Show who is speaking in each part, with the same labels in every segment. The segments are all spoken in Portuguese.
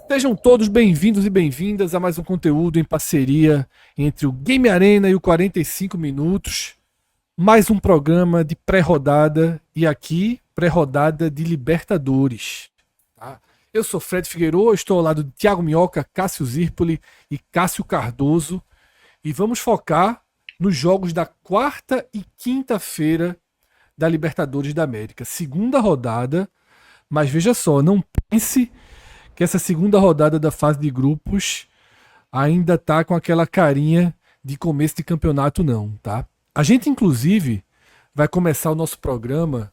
Speaker 1: Sejam todos bem-vindos e bem-vindas a mais um conteúdo em parceria entre o Game Arena e o 45 Minutos. Mais um programa de pré-rodada e aqui, pré-rodada de Libertadores. Tá? Eu sou Fred Figueiredo, estou ao lado de Thiago Minhoca, Cássio Zirpoli e Cássio Cardoso e vamos focar nos jogos da quarta e quinta-feira da Libertadores da América. Segunda rodada, mas veja só, não pense que essa segunda rodada da fase de grupos ainda tá com aquela carinha de começo de campeonato não, tá? A gente inclusive vai começar o nosso programa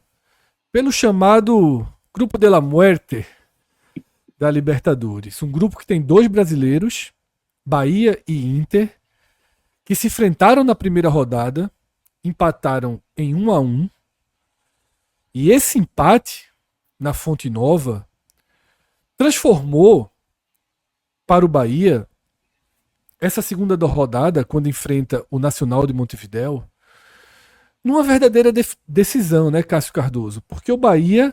Speaker 1: pelo chamado Grupo de la Muerte da Libertadores, um grupo que tem dois brasileiros, Bahia e Inter, que se enfrentaram na primeira rodada, empataram em 1-1, e esse empate na Fonte Nova transformou para o Bahia essa segunda rodada, quando enfrenta o Nacional de Montevidéu, numa verdadeira decisão, né, Cássio Cardoso? Porque o Bahia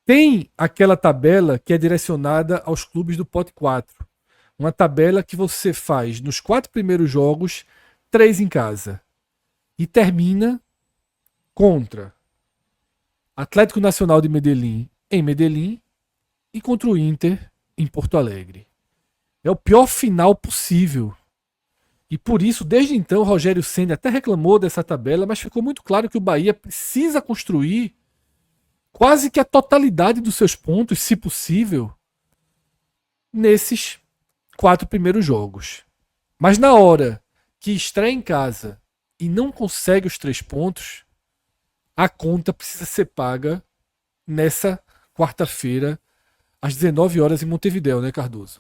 Speaker 1: tem aquela tabela que é direcionada aos clubes do pote 4. Uma tabela que você faz nos 4 primeiros jogos, 3 em casa. E termina contra Atlético Nacional de Medellín em Medellín e contra o Inter em Porto Alegre. É o pior final possível. E por isso, desde então, o Rogério Ceni até reclamou dessa tabela, mas ficou muito claro que o Bahia precisa construir quase que a totalidade dos seus pontos, se possível, nesses 4 primeiros jogos. Mas na hora que estreia em casa e não consegue os 3 pontos, a conta precisa ser paga nessa quarta-feira, às 19 horas em Montevidéu, né, Cardoso?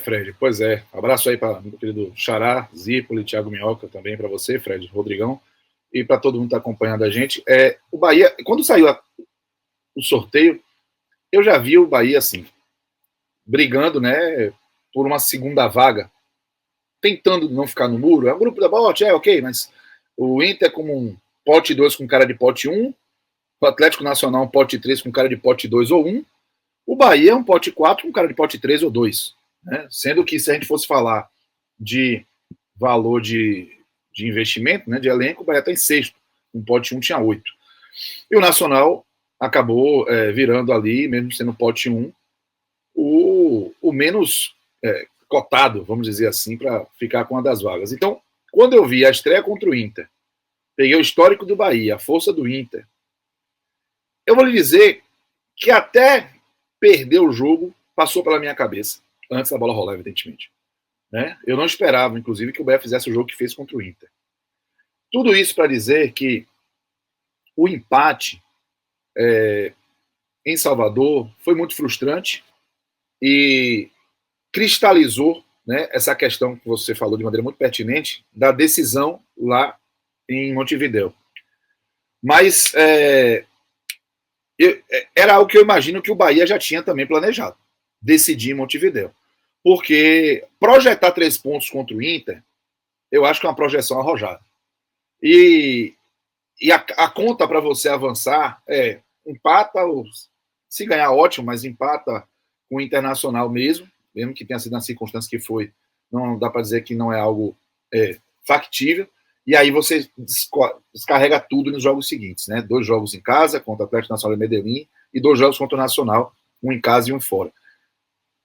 Speaker 2: Fred, pois é. Abraço aí para meu querido Xará, Zípoli, Thiago Minhoca também para você, Fred, Rodrigão, e para todo mundo que está acompanhando a gente. O Bahia, quando saiu o sorteio, eu já vi o Bahia assim, brigando, né, por uma segunda vaga, tentando não ficar no muro. É um grupo da bote, ok, mas o Inter como um pote 2 com cara de pote 1, o Atlético Nacional um pote 3 com cara de pote 2 ou 1, o Bahia é um pote 4 com cara de pote 3 ou 2. Né? Sendo que se a gente fosse falar de valor de investimento, né, de elenco, o Bahia está em sexto, um pote 1 tinha 8. E o Nacional acabou virando ali, mesmo sendo pote 1, o menos cotado, vamos dizer assim, para ficar com uma das vagas. Então, quando eu vi a estreia contra o Inter, peguei o histórico do Bahia, a força do Inter, eu vou lhe dizer que até perder o jogo passou pela minha cabeça, antes da bola rolar, evidentemente. Né? Eu não esperava, inclusive, que o Bahia fizesse o jogo que fez contra o Inter. Tudo isso para dizer que o empate em Salvador foi muito frustrante e cristalizou, né, essa questão que você falou de maneira muito pertinente da decisão lá em Montevidéu. Mas era algo que eu imagino que o Bahia já tinha também planejado, decidir em Montevidéu. Porque projetar 3 pontos contra o Inter, eu acho que é uma projeção arrojada. E a conta para você avançar empata, se ganhar ótimo, mas empata com o Internacional mesmo que tenha sido na circunstância que foi, não dá para dizer que não é algo factível, e aí você descarrega tudo nos jogos seguintes, né? 2 jogos em casa, contra o Atlético Nacional de Medellín, e 2 jogos contra o Nacional, um em casa e um fora.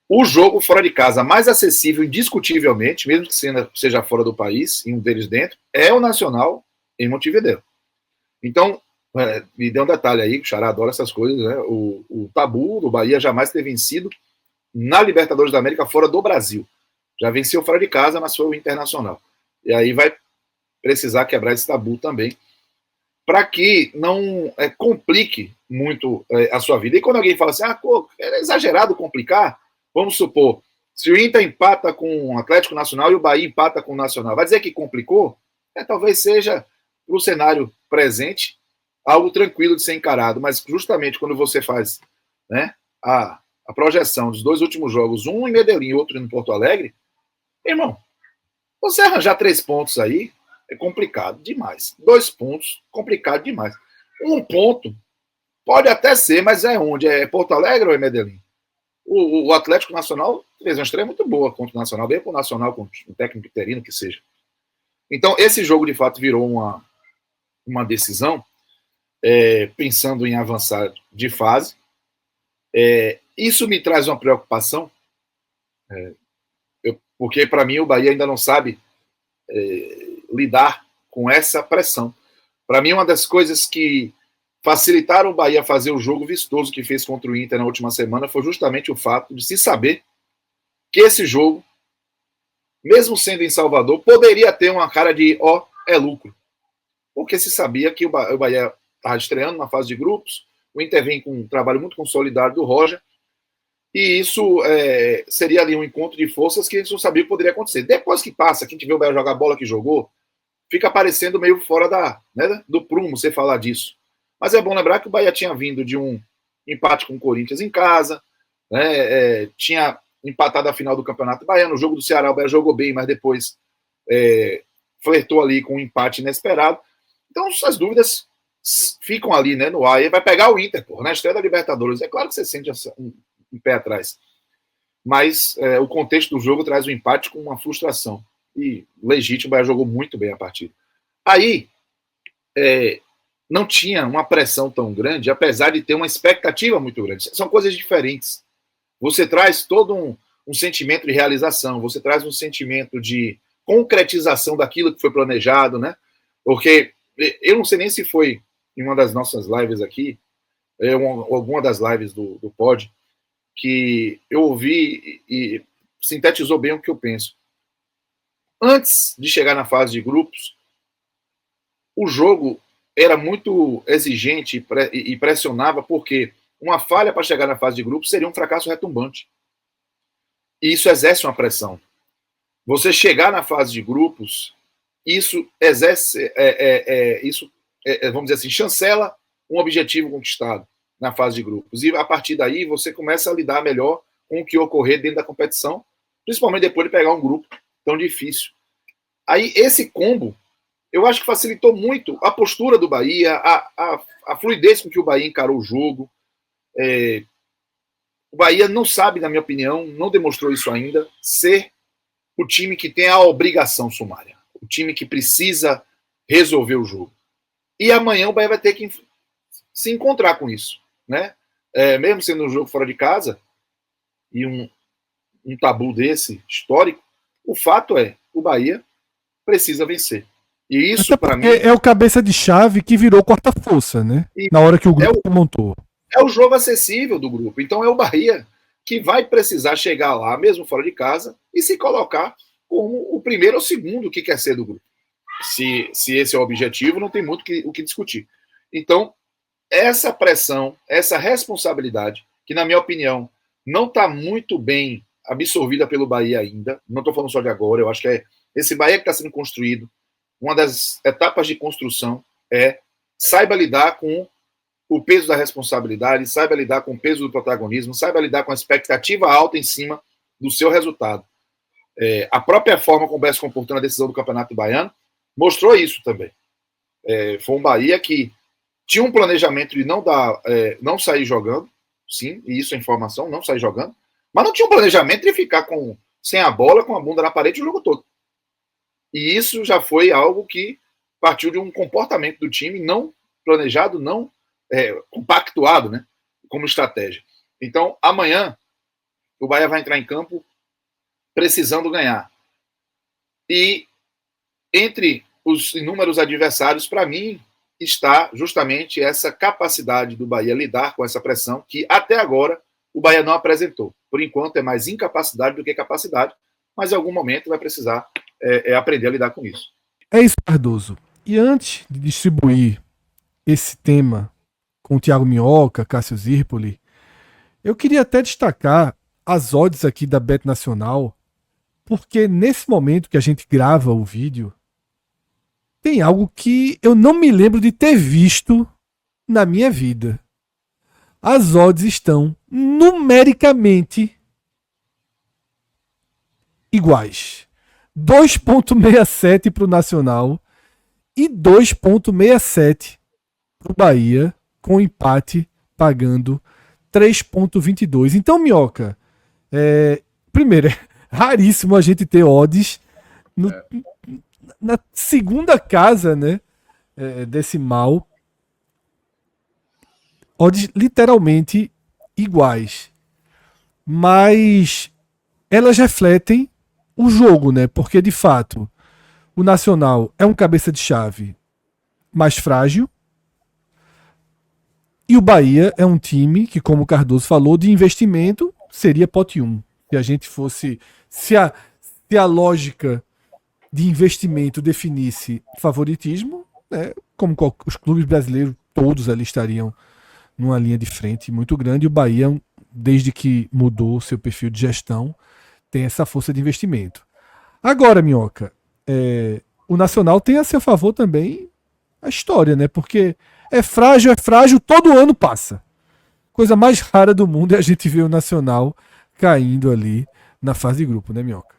Speaker 2: O jogo fora de casa mais acessível, indiscutivelmente, mesmo que seja fora do país, e um deles dentro, é o Nacional em Montevidéu. Então, me dê um detalhe aí, o Xará adora essas coisas, né? O tabu do Bahia jamais ter vencido na Libertadores da América fora do Brasil. Já venceu fora de casa, mas foi o Internacional. E aí vai precisar quebrar esse tabu também, para que não complique muito a sua vida. E quando alguém fala assim, é exagerado complicar, vamos supor, se o Inter empata com o Atlético Nacional e o Bahia empata com o Nacional, vai dizer que complicou? Talvez seja, para o cenário presente, algo tranquilo de ser encarado, mas justamente quando você faz, né, a projeção dos 2 últimos jogos, um em Medellín e outro em Porto Alegre, irmão, você arranjar 3 pontos aí é complicado demais. 2 pontos, complicado demais. 1 ponto pode até ser, mas é onde? É Porto Alegre ou é Medellín? O Atlético Nacional fez uma estreia muito boa contra o Nacional, bem para o Nacional, com o técnico interino que seja. Então, esse jogo, de fato, virou uma decisão, pensando em avançar de fase. Isso me traz uma preocupação, porque, para mim, o Bahia ainda não sabe lidar com essa pressão. Para mim, uma das coisas que facilitaram o Bahia fazer o jogo vistoso que fez contra o Inter na última semana foi justamente o fato de se saber que esse jogo, mesmo sendo em Salvador, poderia ter uma cara de é lucro. Porque se sabia que o Bahia estava estreando na fase de grupos, o Inter vem com um trabalho muito consolidado do Roger, e isso seria ali um encontro de forças que a gente não sabia o que poderia acontecer. Depois que passa, quem vê o Bahia jogar a bola que jogou, fica parecendo meio fora do prumo você falar disso. Mas é bom lembrar que o Bahia tinha vindo de um empate com o Corinthians em casa, né, tinha empatado a final do Campeonato Baiano. No jogo do Ceará, o Bahia jogou bem, mas depois flertou ali com um empate inesperado. Então, as dúvidas ficam ali, né, no ar. E vai pegar o Inter, na estreia da Libertadores. É claro que você sente um pé atrás. Mas o contexto do jogo traz um empate com uma frustração. E legítimo, o Bahia jogou muito bem a partida. Aí, não tinha uma pressão tão grande, apesar de ter uma expectativa muito grande. São coisas diferentes. Você traz todo um sentimento de realização, você traz um sentimento de concretização daquilo que foi planejado, né? Porque eu não sei nem se foi em uma das nossas lives aqui, alguma das lives do Pod, que eu ouvi e sintetizou bem o que eu penso. Antes de chegar na fase de grupos, o jogo era muito exigente e pressionava, porque uma falha para chegar na fase de grupos seria um fracasso retumbante. E isso exerce uma pressão. Você chegar na fase de grupos, isso exerce, vamos dizer assim, chancela um objetivo conquistado na fase de grupos. E a partir daí você começa a lidar melhor com o que ocorrer dentro da competição, principalmente depois de pegar um grupo tão difícil. Aí esse combo, eu acho que facilitou muito a postura do Bahia, a fluidez com que o Bahia encarou o jogo. O Bahia não sabe, na minha opinião, não demonstrou isso ainda, ser o time que tem a obrigação sumária, o time que precisa resolver o jogo. E amanhã o Bahia vai ter que se encontrar com isso, né? Mesmo sendo um jogo fora de casa e um tabu desse histórico, o fato o Bahia precisa vencer. E isso, para mim,
Speaker 1: é o cabeça de chave que virou quarta força, né? Na hora que o grupo montou.
Speaker 2: É o jogo acessível do grupo. Então é o Bahia que vai precisar chegar lá, mesmo fora de casa, e se colocar como o primeiro ou segundo que quer ser do grupo. Se esse é o objetivo, não tem muito o que discutir. Então, essa pressão, essa responsabilidade, que na minha opinião não está muito bem absorvida pelo Bahia ainda, não estou falando só de agora, eu acho que esse Bahia que está sendo construído, uma das etapas de construção saiba lidar com o peso da responsabilidade, saiba lidar com o peso do protagonismo, saiba lidar com a expectativa alta em cima do seu resultado. A própria forma como o Bahia se comportou na decisão do Campeonato Baiano mostrou isso também. Foi um Bahia que tinha um planejamento de não sair jogando, sim, e isso é informação, não sair jogando, mas não tinha um planejamento de ficar sem a bola, com a bunda na parede o jogo todo. E isso já foi algo que partiu de um comportamento do time não planejado, não compactuado, né, como estratégia. Então, amanhã, o Bahia vai entrar em campo precisando ganhar. E entre os inúmeros adversários, para mim, está justamente essa capacidade do Bahia lidar com essa pressão que, até agora, o Bahia não apresentou. Por enquanto, é mais incapacidade do que capacidade, mas em algum momento vai precisar aprender a lidar com isso.
Speaker 1: É isso, Cardoso. E antes de distribuir esse tema com o Thiago Minhoca, Cássio Zirpoli, eu queria até destacar as odds aqui da Bet Nacional, porque nesse momento que a gente grava o vídeo, tem algo que eu não me lembro de ter visto na minha vida. As odds estão numericamente iguais. 2,67 para o Nacional e 2,67 para o Bahia, com empate pagando 3,22. Então, Minhoca, Primeiro, é raríssimo a gente ter odds na segunda casa, né? Decimal. Odds literalmente iguais. Mas elas refletem o jogo, né? Porque, de fato, o Nacional é um cabeça de chave mais frágil. E o Bahia é um time que, como o Cardoso falou, de investimento seria pote 1. Se a gente fosse. Se a lógica de investimento definisse favoritismo, né, como os clubes brasileiros todos ali estariam numa linha de frente muito grande. E o Bahia, desde que mudou seu perfil de gestão, tem essa força de investimento. Agora, Minhoca, o Nacional tem a seu favor também a história, né? Porque é frágil, todo ano passa. Coisa mais rara do mundo é a gente ver o Nacional caindo ali na fase de grupo, né, Minhoca?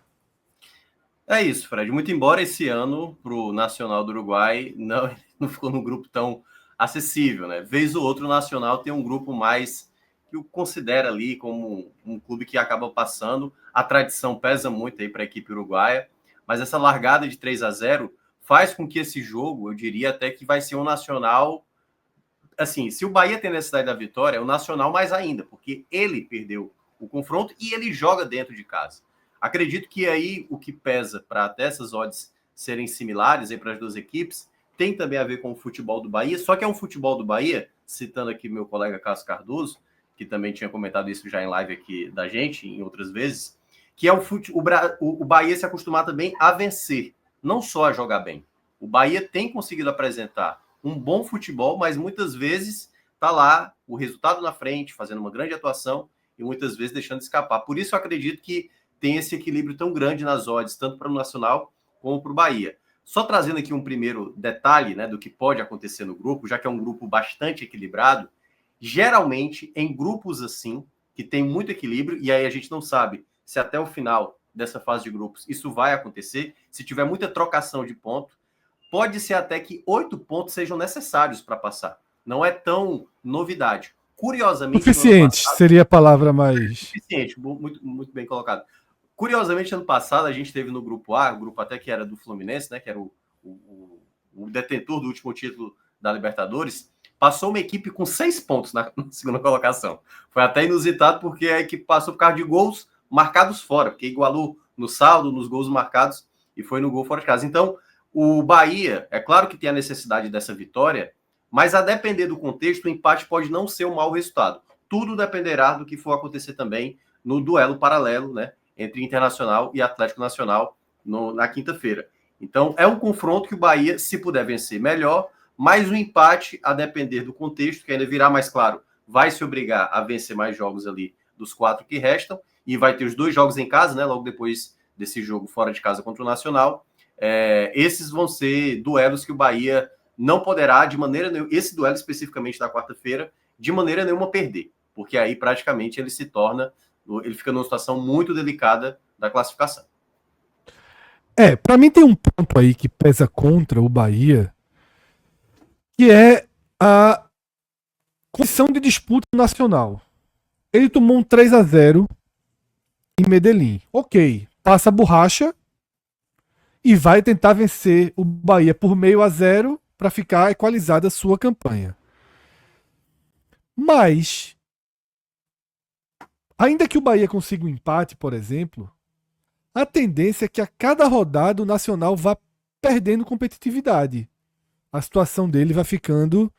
Speaker 3: É isso, Fred. Muito embora esse ano, para o Nacional do Uruguai, não ficou num grupo tão acessível, né? Vez ou outro, o Nacional tem um grupo mais que o considera ali como um clube que acaba passando. A tradição pesa muito aí para a equipe uruguaia, mas essa largada de 3-0 faz com que esse jogo, eu diria até que vai ser um Nacional. Assim, se o Bahia tem necessidade da vitória, o Nacional mais ainda, porque ele perdeu o confronto e ele joga dentro de casa. Acredito que aí o que pesa para até essas odds serem similares aí para as duas equipes tem também a ver com o futebol do Bahia, só que é um futebol do Bahia, citando aqui meu colega Cássio Cardoso, que também tinha comentado isso já em live aqui da gente, em outras vezes, que é o Bahia se acostumar também a vencer, não só a jogar bem. O Bahia tem conseguido apresentar um bom futebol, mas muitas vezes está lá o resultado na frente, fazendo uma grande atuação e muitas vezes deixando escapar. Por isso eu acredito que tem esse equilíbrio tão grande nas odds, tanto para o Nacional como para o Bahia. Só trazendo aqui um primeiro detalhe, né, do que pode acontecer no grupo, já que é um grupo bastante equilibrado, geralmente em grupos assim, que tem muito equilíbrio, e aí a gente não sabe se até o final dessa fase de grupos isso vai acontecer, se tiver muita trocação de ponto, pode ser até que 8 pontos sejam necessários para passar. Não é tão novidade. Curiosamente,
Speaker 1: Suficiente seria a palavra mais.
Speaker 3: Suficiente, muito, muito bem colocado. Curiosamente, ano passado, a gente teve no grupo A, o grupo até que era do Fluminense, né? Que era o detentor do último título da Libertadores, passou uma equipe com 6 pontos na segunda colocação. Foi até inusitado, porque a equipe passou por causa de gols marcados fora, porque igualou no saldo, nos gols marcados, e foi no gol fora de casa. Então, o Bahia, é claro que tem a necessidade dessa vitória, mas a depender do contexto, o empate pode não ser um mau resultado. Tudo dependerá do que for acontecer também no duelo paralelo, né, entre Internacional e Atlético Nacional na quinta-feira. Então, é um confronto que o Bahia, se puder vencer, melhor, mas o empate, a depender do contexto, que ainda virá mais claro, vai se obrigar a vencer mais jogos ali dos 4 que restam, e vai ter os 2 jogos em casa, né, logo depois desse jogo fora de casa contra o Nacional. Esses vão ser duelos que o Bahia não poderá, de maneira nenhuma, esse duelo especificamente da quarta-feira, de maneira nenhuma perder, porque aí praticamente ele fica numa situação muito delicada da classificação.
Speaker 1: Para mim tem um ponto aí que pesa contra o Bahia, que é a condição de disputa nacional. Ele tomou um 3-0 em Medellín. Ok, passa a borracha e vai tentar vencer o Bahia por 0-0 para ficar equalizada a sua campanha. Mas, ainda que o Bahia consiga um empate, por exemplo, a tendência é que a cada rodada o Nacional vá perdendo competitividade. A situação dele vai ficando.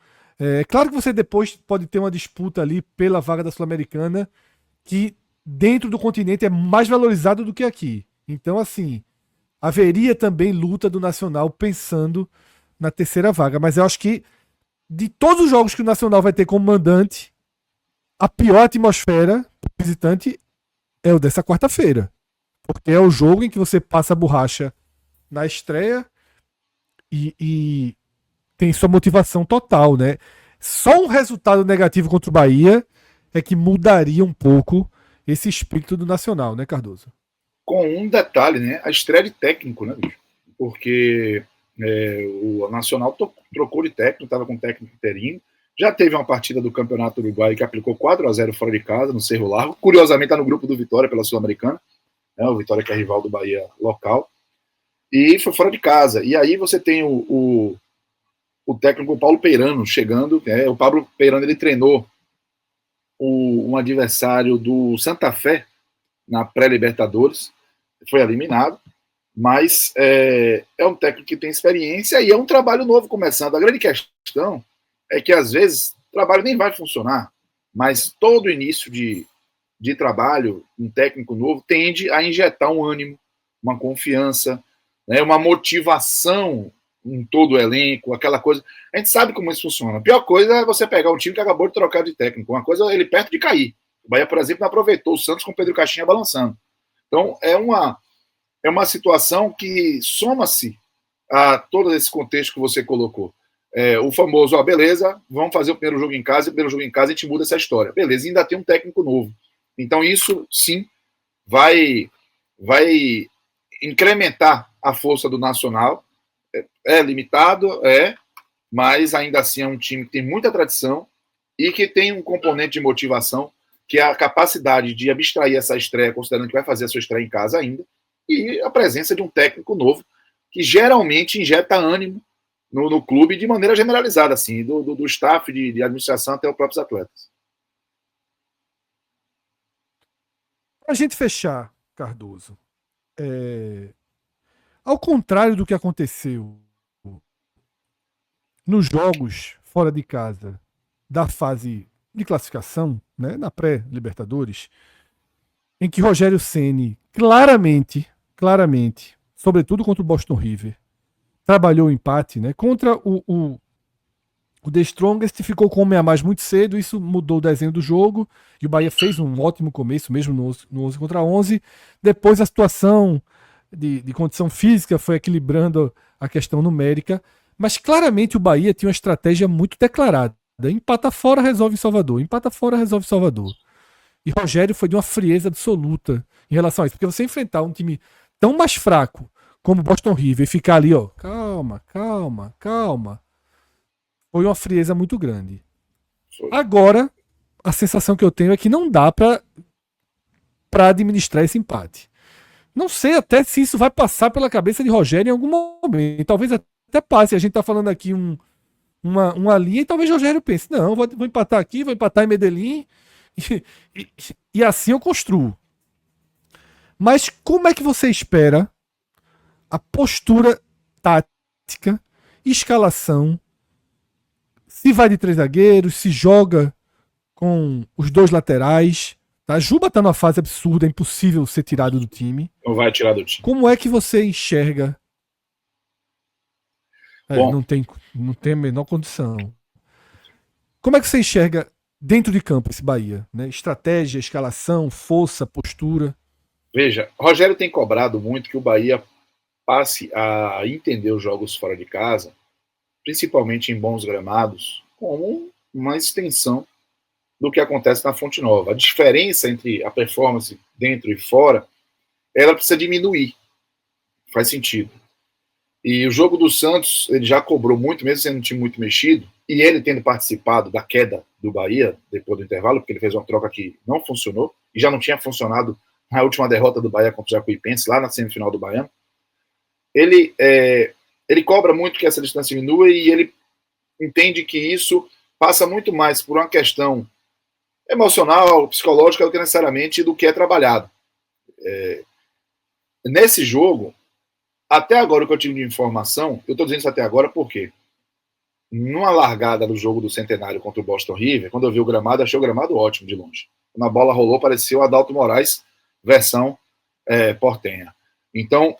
Speaker 1: Claro que você depois pode ter uma disputa ali pela vaga da Sul-Americana, que dentro do continente é mais valorizado do que aqui. Então, assim, haveria também luta do Nacional pensando na terceira vaga. Mas eu acho que de todos os jogos que o Nacional vai ter como mandante, a pior atmosfera para o visitante é o dessa quarta-feira. Porque é o jogo em que você passa a borracha na estreia e tem sua motivação total, né? Só um resultado negativo contra o Bahia é que mudaria um pouco esse espírito do Nacional, né, Cardoso?
Speaker 2: Com um detalhe, né? A estreia de técnico, né, bicho? Porque o Nacional trocou de técnico, estava com técnico interino, Já teve uma partida do Campeonato Uruguai que aplicou 4-0 fora de casa, no Cerro Largo. Curiosamente, está no grupo do Vitória pela Sul-Americana. Né? O Vitória que é rival do Bahia local. E foi fora de casa. E aí você tem o técnico Paulo Peirano chegando. O Paulo Peirano ele treinou um adversário do Santa Fé na pré-Libertadores. Foi eliminado. Mas é um técnico que tem experiência e é um trabalho novo começando. A grande questão é que, às vezes, o trabalho nem vai funcionar, mas todo início de trabalho, um técnico novo, tende a injetar um ânimo, uma confiança, né, uma motivação em todo o elenco, aquela coisa. A gente sabe como isso funciona. A pior coisa é você pegar um time que acabou de trocar de técnico, uma coisa ele perto de cair. O Bahia, por exemplo, não aproveitou o Santos com o Pedro Caixinha balançando. Então, é uma situação que soma-se a todo esse contexto que você colocou. O famoso, beleza, vamos fazer o primeiro jogo em casa, e o primeiro jogo em casa a gente muda essa história. Beleza, ainda tem um técnico novo. Então isso, sim, vai incrementar a força do Nacional. É limitado, mas ainda assim é um time que tem muita tradição e que tem um componente de motivação, que é a capacidade de abstrair essa estreia, considerando que vai fazer a sua estreia em casa ainda, e a presença de um técnico novo, que geralmente injeta ânimo no clube de maneira generalizada, assim, do staff de administração até os próprios atletas.
Speaker 1: Para a gente fechar, Cardoso, ao contrário do que aconteceu nos jogos fora de casa da fase de classificação, né, na pré-Libertadores, em que Rogério Ceni claramente, sobretudo contra o Boston River, trabalhou o empate, né? Contra o The Strongest ficou com o homem a mais muito cedo, isso mudou o desenho do jogo, e o Bahia fez um ótimo começo, mesmo no 11 contra 11. Depois a situação de condição física foi equilibrando a questão numérica, mas claramente o Bahia tinha uma estratégia muito declarada. Empata fora, resolve Salvador. Empata fora, resolve Salvador. E Rogério foi de uma frieza absoluta em relação a isso, porque você enfrentar um time tão mais fraco como o Boston River e ficar ali, ó, calma, foi uma frieza muito grande. Agora, a sensação que eu tenho é que não dá para administrar esse empate. Não sei até se isso vai passar pela cabeça de Rogério em algum momento. Talvez até passe. A gente está falando aqui uma linha e talvez Rogério pense, não, vou empatar aqui, vou empatar em Medellín e assim eu construo. Mas como é que você espera a postura tática, escalação, se vai de 3 zagueiros, se joga com os 2 laterais? Tá? Juba tá numa fase absurda, é impossível ser tirado do time.
Speaker 2: Não vai tirar do time.
Speaker 1: Como é que você enxerga?
Speaker 2: Bom,
Speaker 1: não tem a menor condição. Como é que você enxerga dentro de campo esse Bahia? Né? Estratégia, escalação, força, postura?
Speaker 2: Veja, Rogério tem cobrado muito que o Bahia passe a entender os jogos fora de casa, principalmente em bons gramados, como uma extensão do que acontece na Fonte Nova. A diferença entre a performance dentro e fora, ela precisa diminuir. Faz sentido. E o jogo do Santos, ele já cobrou muito, mesmo sendo um time muito mexido, e ele tendo participado da queda do Bahia, depois do intervalo, porque ele fez uma troca que não funcionou, e já não tinha funcionado na última derrota do Bahia contra o Jacuipense, lá na semifinal do Baiano. Ele cobra muito que essa distância diminua e ele entende que isso passa muito mais por uma questão emocional, psicológica, do que necessariamente do que é trabalhado. Nesse jogo, até agora o que eu tive de informação, eu estou dizendo isso até agora porque numa largada do jogo do Centenário contra o Boston River, quando eu vi o gramado, achei o gramado ótimo de longe. Quando a bola rolou, pareceu o Adalto Moraes versão portenha. Então,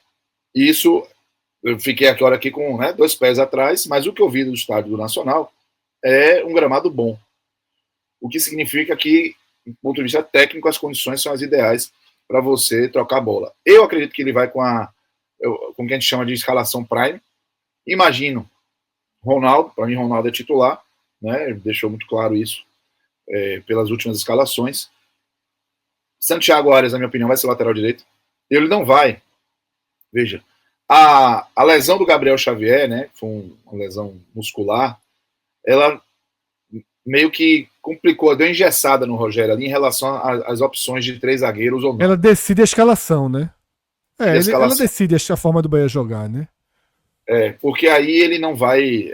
Speaker 2: isso, eu fiquei agora aqui com 2 pés atrás, mas o que eu vi do estádio do Nacional é um gramado bom. O que significa que, do ponto de vista técnico, as condições são as ideais para você trocar a bola. Eu acredito que ele vai com o que a gente chama de escalação prime. Imagino Ronaldo, para mim Ronaldo é titular, né? Ele deixou muito claro isso pelas últimas escalações. Santiago Arias, na minha opinião, vai ser lateral direito. Ele não vai. Veja, a lesão do Gabriel Xavier, né? Foi uma lesão muscular. Ela meio que complicou, deu engessada no Rogério ali em relação às opções de 3 zagueiros ou não.
Speaker 1: Ela decide a escalação, né? Ela
Speaker 2: Escalação.
Speaker 1: decide a forma do Bahia jogar, né?
Speaker 2: Porque aí ele não vai.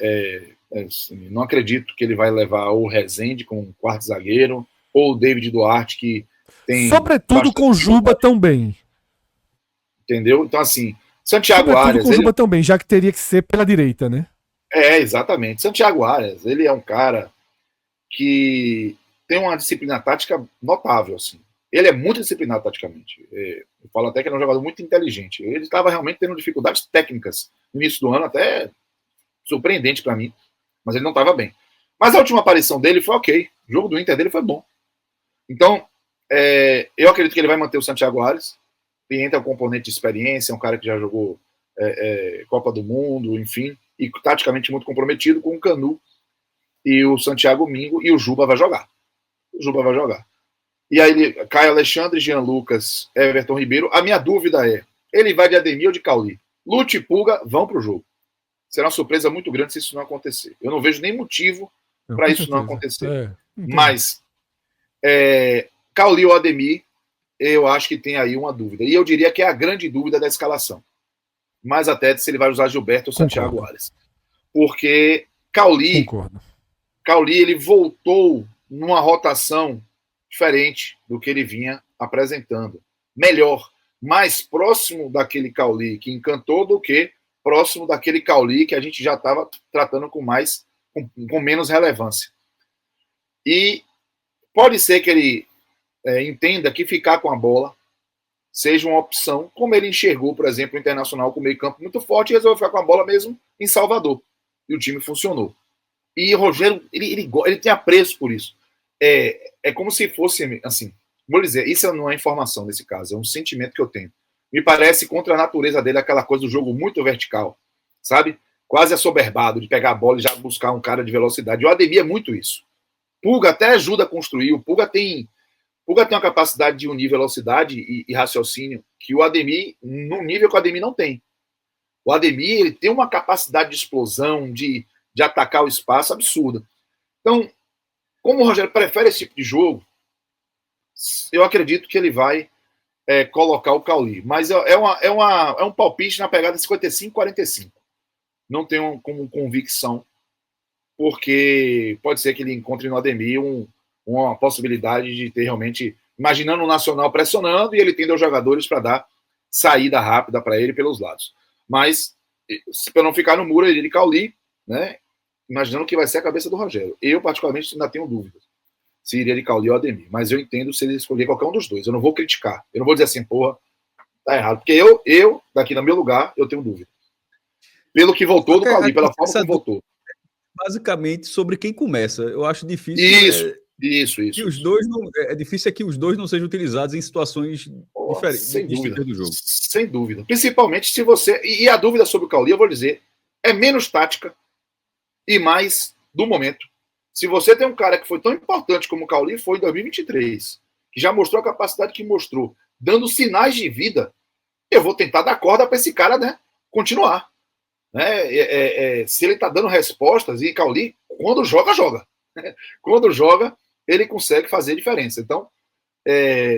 Speaker 2: Não acredito que ele vai levar o Rezende como quarto zagueiro, ou o David Duarte, que tem.
Speaker 1: Sobretudo com o Juba também.
Speaker 2: Entendeu? Então, assim, Santiago
Speaker 1: Sobretudo
Speaker 2: Arias.
Speaker 1: com o Juba também, já que teria que ser pela direita, né?
Speaker 2: Exatamente. Santiago Arias, ele é um cara que tem uma disciplina tática notável, assim. Ele é muito disciplinado taticamente. Eu falo até que ele é um jogador muito inteligente. Ele estava realmente tendo dificuldades técnicas no início do ano, até surpreendente para mim, mas ele não estava bem. Mas a última aparição dele foi ok. O jogo do Inter dele foi bom. Então, eu acredito que ele vai manter o Santiago Arias. E entra o componente de experiência, um cara que já jogou Copa do Mundo, enfim, e taticamente muito comprometido com o Canu e o Santiago Mingo, e o Juba vai jogar. E aí Caio Alexandre, Jean Lucas, Everton Ribeiro. A minha dúvida é, ele vai de Ademir ou de Cauli? Lute e Pulga vão para o jogo. Será uma surpresa muito grande se isso não acontecer. Eu não vejo nem motivo para isso não acontecer. Mas Cauli ou Ademir, eu acho que tem aí uma dúvida. E eu diria que é a grande dúvida da escalação. Mais até se ele vai usar Gilberto ou Santiago Arias. Porque Cauli, ele voltou numa rotação diferente do que ele vinha apresentando. Melhor, mais próximo daquele Cauli que encantou do que próximo daquele Cauli que a gente já estava tratando com menos relevância. E pode ser que ele entenda que ficar com a bola seja uma opção, como ele enxergou, por exemplo, o Internacional com meio campo muito forte e resolveu ficar com a bola mesmo em Salvador. E o time funcionou. E o Rogério, ele tem apreço por isso. É como se fosse, assim, vou dizer, isso não é informação nesse caso, é um sentimento que eu tenho. Me parece contra a natureza dele aquela coisa do jogo muito vertical, sabe? Quase assoberbado, de pegar a bola e já buscar um cara de velocidade. O Ademir é muito isso. Pulga até ajuda a construir, o Pulga tem uma capacidade de unir velocidade e raciocínio que o Ademir, num nível que o Ademir não tem. O Ademir, ele tem uma capacidade de explosão, de atacar o espaço absurda. Então, como o Rogério prefere esse tipo de jogo, eu acredito que ele vai colocar o Cauli. Mas é um palpite na pegada 55-45. Não tenho como convicção, porque pode ser que ele encontre no Ademir uma possibilidade de ter realmente, imaginando o Nacional pressionando e ele tendo os jogadores para dar saída rápida para ele pelos lados. Mas, para não ficar no muro, ele de Cauli, né, imaginando que vai ser a cabeça do Rogério. Eu, particularmente, ainda tenho dúvidas se iria de Cauli ou Ademir, mas eu entendo se ele escolher qualquer um dos dois. Eu não vou criticar, eu não vou dizer assim, porra, tá errado, porque eu daqui no meu lugar, eu tenho dúvida. Pelo que voltou do Cauli, pela forma que voltou.
Speaker 4: Basicamente, sobre quem começa. Eu acho difícil...
Speaker 2: Isso.
Speaker 4: Que os dois não, é difícil que os dois não sejam utilizados em situações diferentes.
Speaker 2: Sem dúvida. Do jogo. Sem dúvida. Principalmente se você... E a dúvida sobre o Cauli, eu vou dizer, é menos tática e mais do momento. Se você tem um cara que foi tão importante como o Cauli foi em 2023, que já mostrou a capacidade que mostrou, dando sinais de vida, eu vou tentar dar corda para esse cara, né, continuar. Se ele está dando respostas, e Cauli, quando joga, joga. Quando joga, ele consegue fazer diferença. Então,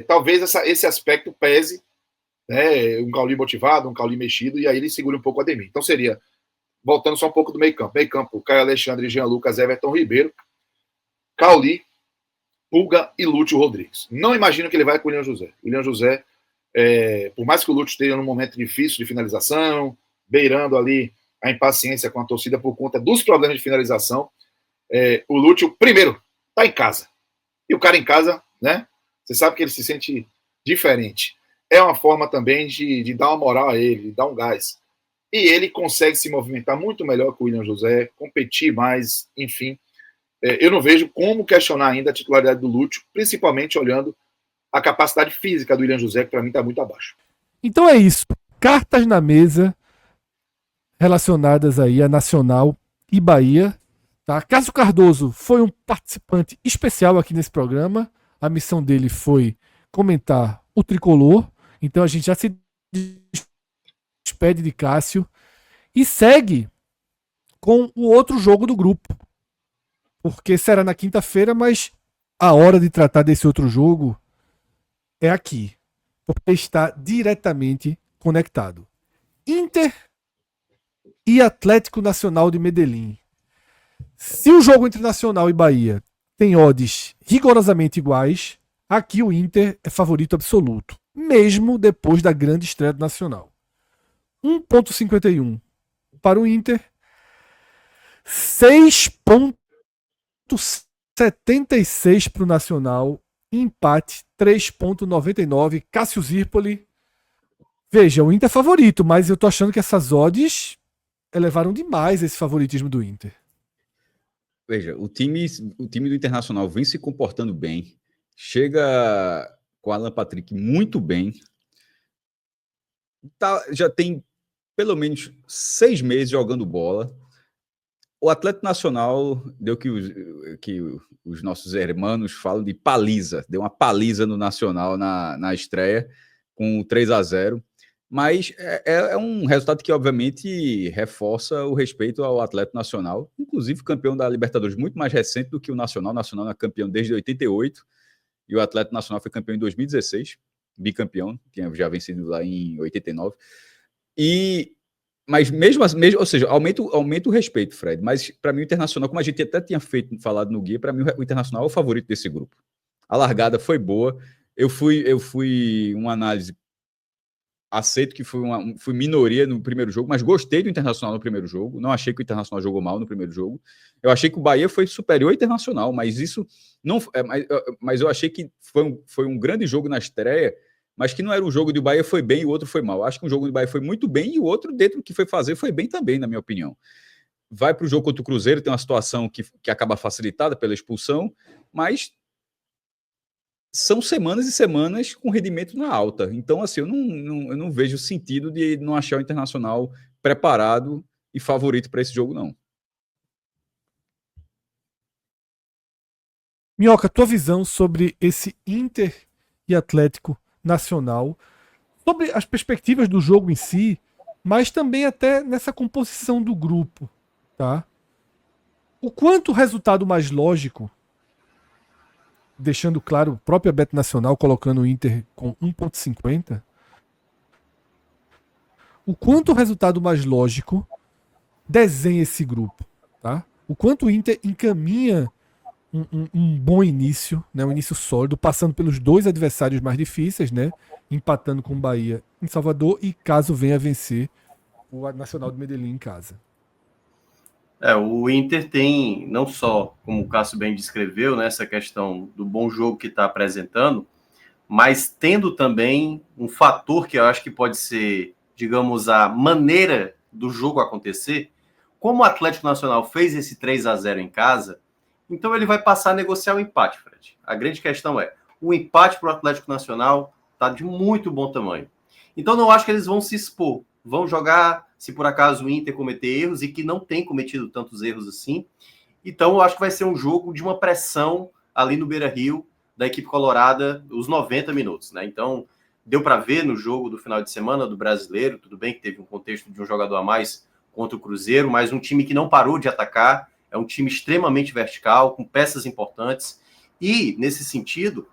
Speaker 2: talvez esse aspecto pese, né, um Cauli motivado, um Cauli mexido, e aí ele segura um pouco o Ademir. Então seria, voltando só um pouco do meio campo. Meio campo, Caio Alexandre, Jean Lucas, Everton Ribeiro, Cauli, Pulga e Lúcio Rodrigues. Não imagino que ele vai com o William José. O William José, por mais que o Lúcio esteja num momento difícil de finalização, beirando ali a impaciência com a torcida por conta dos problemas de finalização, o Lúcio, primeiro, tá em casa. E o cara em casa, né? Você sabe que ele se sente diferente. É uma forma também de dar uma moral a ele, de dar um gás. E ele consegue se movimentar muito melhor que o William José, competir mais, enfim. Eu não vejo como questionar ainda a titularidade do Lúcio, principalmente olhando a capacidade física do William José, que para mim está muito abaixo.
Speaker 1: Então é isso. Cartas na mesa relacionadas aí a Nacional e Bahia. Tá? Cássio Cardoso foi um participante especial aqui nesse programa. A missão dele foi comentar o tricolor. Então a gente já se despede de Cássio e segue com o outro jogo do grupo. porque será na quinta-feira, mas a hora de tratar desse outro jogo é aqui, porque está diretamente conectado. Inter e Atlético Nacional de Medellín. Se o jogo entre Nacional e Bahia tem odds rigorosamente iguais, aqui o Inter é favorito absoluto, mesmo depois da grande estreia do Nacional. 1,51 para o Inter, 6,76 para o Nacional, empate 3,99. Cássio Zirpoli. Veja, o Inter é favorito, mas eu tô achando que essas odds elevaram demais esse favoritismo do Inter.
Speaker 4: Veja, o time do Internacional vem se comportando bem, chega com Alan Patrick muito bem, já tem pelo menos 6 meses jogando bola. O Atlético Nacional deu que os nossos hermanos falam de paliza, deu uma paliza no Nacional na estreia, com 3-0. Mas é um resultado que, obviamente, reforça o respeito ao Atlético Nacional, inclusive campeão da Libertadores muito mais recente do que o Nacional. O Nacional é campeão desde 88 e o Atlético Nacional foi campeão em 2016, bicampeão, tinha já vencido lá em 89. Mas mesmo ou seja, aumenta o respeito, Fred. Mas para mim o Internacional, como a gente até tinha falado no guia, para mim o Internacional é o favorito desse grupo. A largada foi boa. Eu fui uma análise, aceito que fui minoria no primeiro jogo, mas gostei do Internacional no primeiro jogo. Não achei que o Internacional jogou mal no primeiro jogo. Eu achei que o Bahia foi superior ao Internacional, mas isso não. Mas eu achei que foi um grande jogo na estreia, mas que não era um jogo de o Bahia foi bem e o outro foi mal. Eu acho que um jogo do Bahia foi muito bem e o outro, dentro do que foi fazer, foi bem também, na minha opinião. Vai para o jogo contra o Cruzeiro, tem uma situação que acaba facilitada pela expulsão, mas são semanas e semanas com rendimento na alta. Então, assim, eu não vejo sentido de não achar o Internacional preparado e favorito para esse jogo, não.
Speaker 1: Minhoca, tua visão sobre esse Inter e Atlético Nacional, sobre as perspectivas do jogo em si, mas também até nessa composição do grupo, tá? O quanto o resultado mais lógico, deixando claro, o próprio Bet Nacional colocando o Inter com 1,50, o quanto o resultado mais lógico desenha esse grupo, tá? O quanto o Inter encaminha um bom início, né? Um início sólido, passando pelos dois adversários mais difíceis, né? Empatando com o Bahia em Salvador e caso venha a vencer o Nacional de Medellín em casa.
Speaker 3: O Inter tem, não só, como o Cássio bem descreveu, né, essa questão do bom jogo que está apresentando, mas tendo também um fator que eu acho que pode ser, digamos, a maneira do jogo acontecer. Como o Atlético Nacional fez esse 3-0 em casa, então ele vai passar a negociar o empate, Fred. A grande questão é, o empate para o Atlético Nacional está de muito bom tamanho. Então não acho que eles vão se expor, vão jogar, se por acaso o Inter cometer erros, e que não tem cometido tantos erros assim. Então eu acho que vai ser um jogo de uma pressão ali no Beira-Rio, da equipe colorada, os 90 minutos, né? Então deu para ver no jogo do final de semana do Brasileiro, tudo bem que teve um contexto de um jogador a mais contra o Cruzeiro, mas um time que não parou de atacar, é um time extremamente vertical, com peças importantes, e nesse sentido,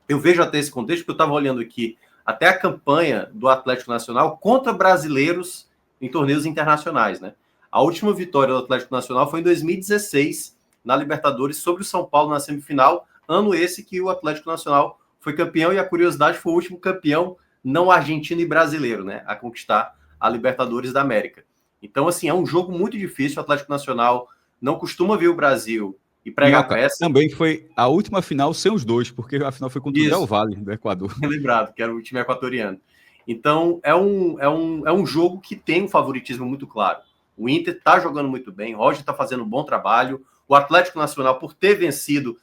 Speaker 3: eu vejo até esse contexto, porque eu estava olhando aqui até a campanha do Atlético Nacional contra brasileiros em torneios internacionais, né? A última vitória do Atlético Nacional foi em 2016, na Libertadores, sobre o São Paulo na semifinal, ano esse que o Atlético Nacional foi campeão, e a curiosidade, foi o último campeão não argentino e brasileiro, né, a conquistar a Libertadores da América. Então, assim, é um jogo muito difícil. O Atlético Nacional não costuma vir o Brasil e pregar peça.
Speaker 4: Também foi a última final sem os dois, porque a final foi contra o Del Valle, do Equador.
Speaker 3: Lembrado, que era o time equatoriano. Então, é um jogo que tem um favoritismo muito claro. O Inter está jogando muito bem, o Roger está fazendo um bom trabalho, o Atlético Nacional, por ter vencido,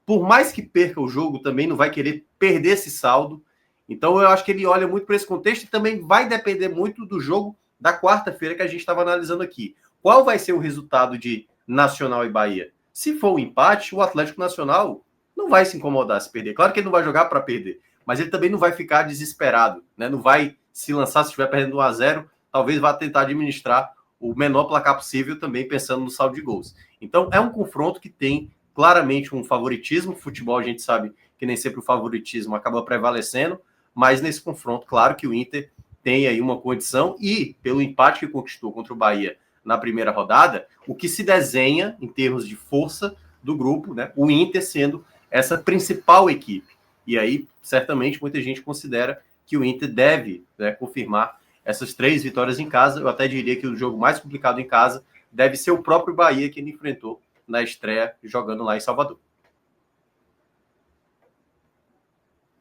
Speaker 3: por mais que perca o jogo, também não vai querer perder esse saldo. Então, eu acho que ele olha muito para esse contexto, e também vai depender muito do jogo da quarta-feira que a gente estava analisando aqui. Qual vai ser o resultado de Nacional e Bahia? Se for um empate, o Atlético Nacional não vai se incomodar se perder. Claro que ele não vai jogar para perder, mas ele também não vai ficar desesperado, né? Não vai se lançar se estiver perdendo 1-0, talvez vá tentar administrar o menor placar possível, também pensando no saldo de gols. Então, é um confronto que tem claramente um favoritismo. Futebol, a gente sabe que nem sempre o favoritismo acaba prevalecendo, mas nesse confronto, claro que o Inter tem aí uma condição, e pelo empate que conquistou contra o Bahia na primeira rodada, o que se desenha em termos de força do grupo, né? O Inter sendo essa principal equipe. E aí, certamente, muita gente considera que o Inter deve, né, confirmar essas 3 vitórias em casa. Eu até diria que o jogo mais complicado em casa deve ser o próprio Bahia, que ele enfrentou na estreia, jogando lá em Salvador.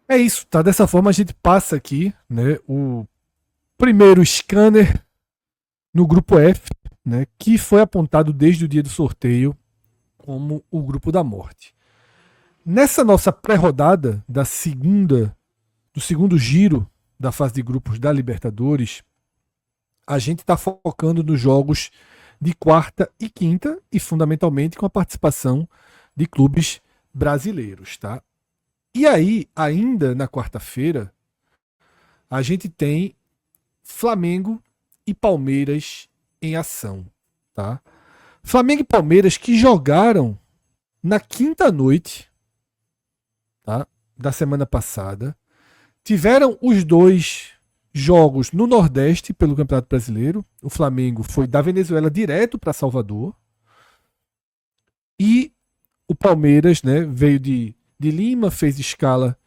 Speaker 1: É isso, tá? Dessa forma a gente passa aqui, né, o primeiro scanner no grupo F, né, que foi apontado desde o dia do sorteio como o grupo da morte. Nessa nossa pré-rodada do segundo giro da fase de grupos da Libertadores, a gente está focando nos jogos de quarta e quinta e fundamentalmente com a participação de clubes brasileiros, tá? E aí, ainda na quarta-feira, a gente tem Flamengo e Palmeiras em ação, tá? Flamengo e Palmeiras que jogaram na quinta noite, tá, da semana passada, tiveram os 2 jogos no Nordeste pelo Campeonato Brasileiro. O Flamengo foi da Venezuela direto para Salvador e o Palmeiras, né, veio de Lima, fez escala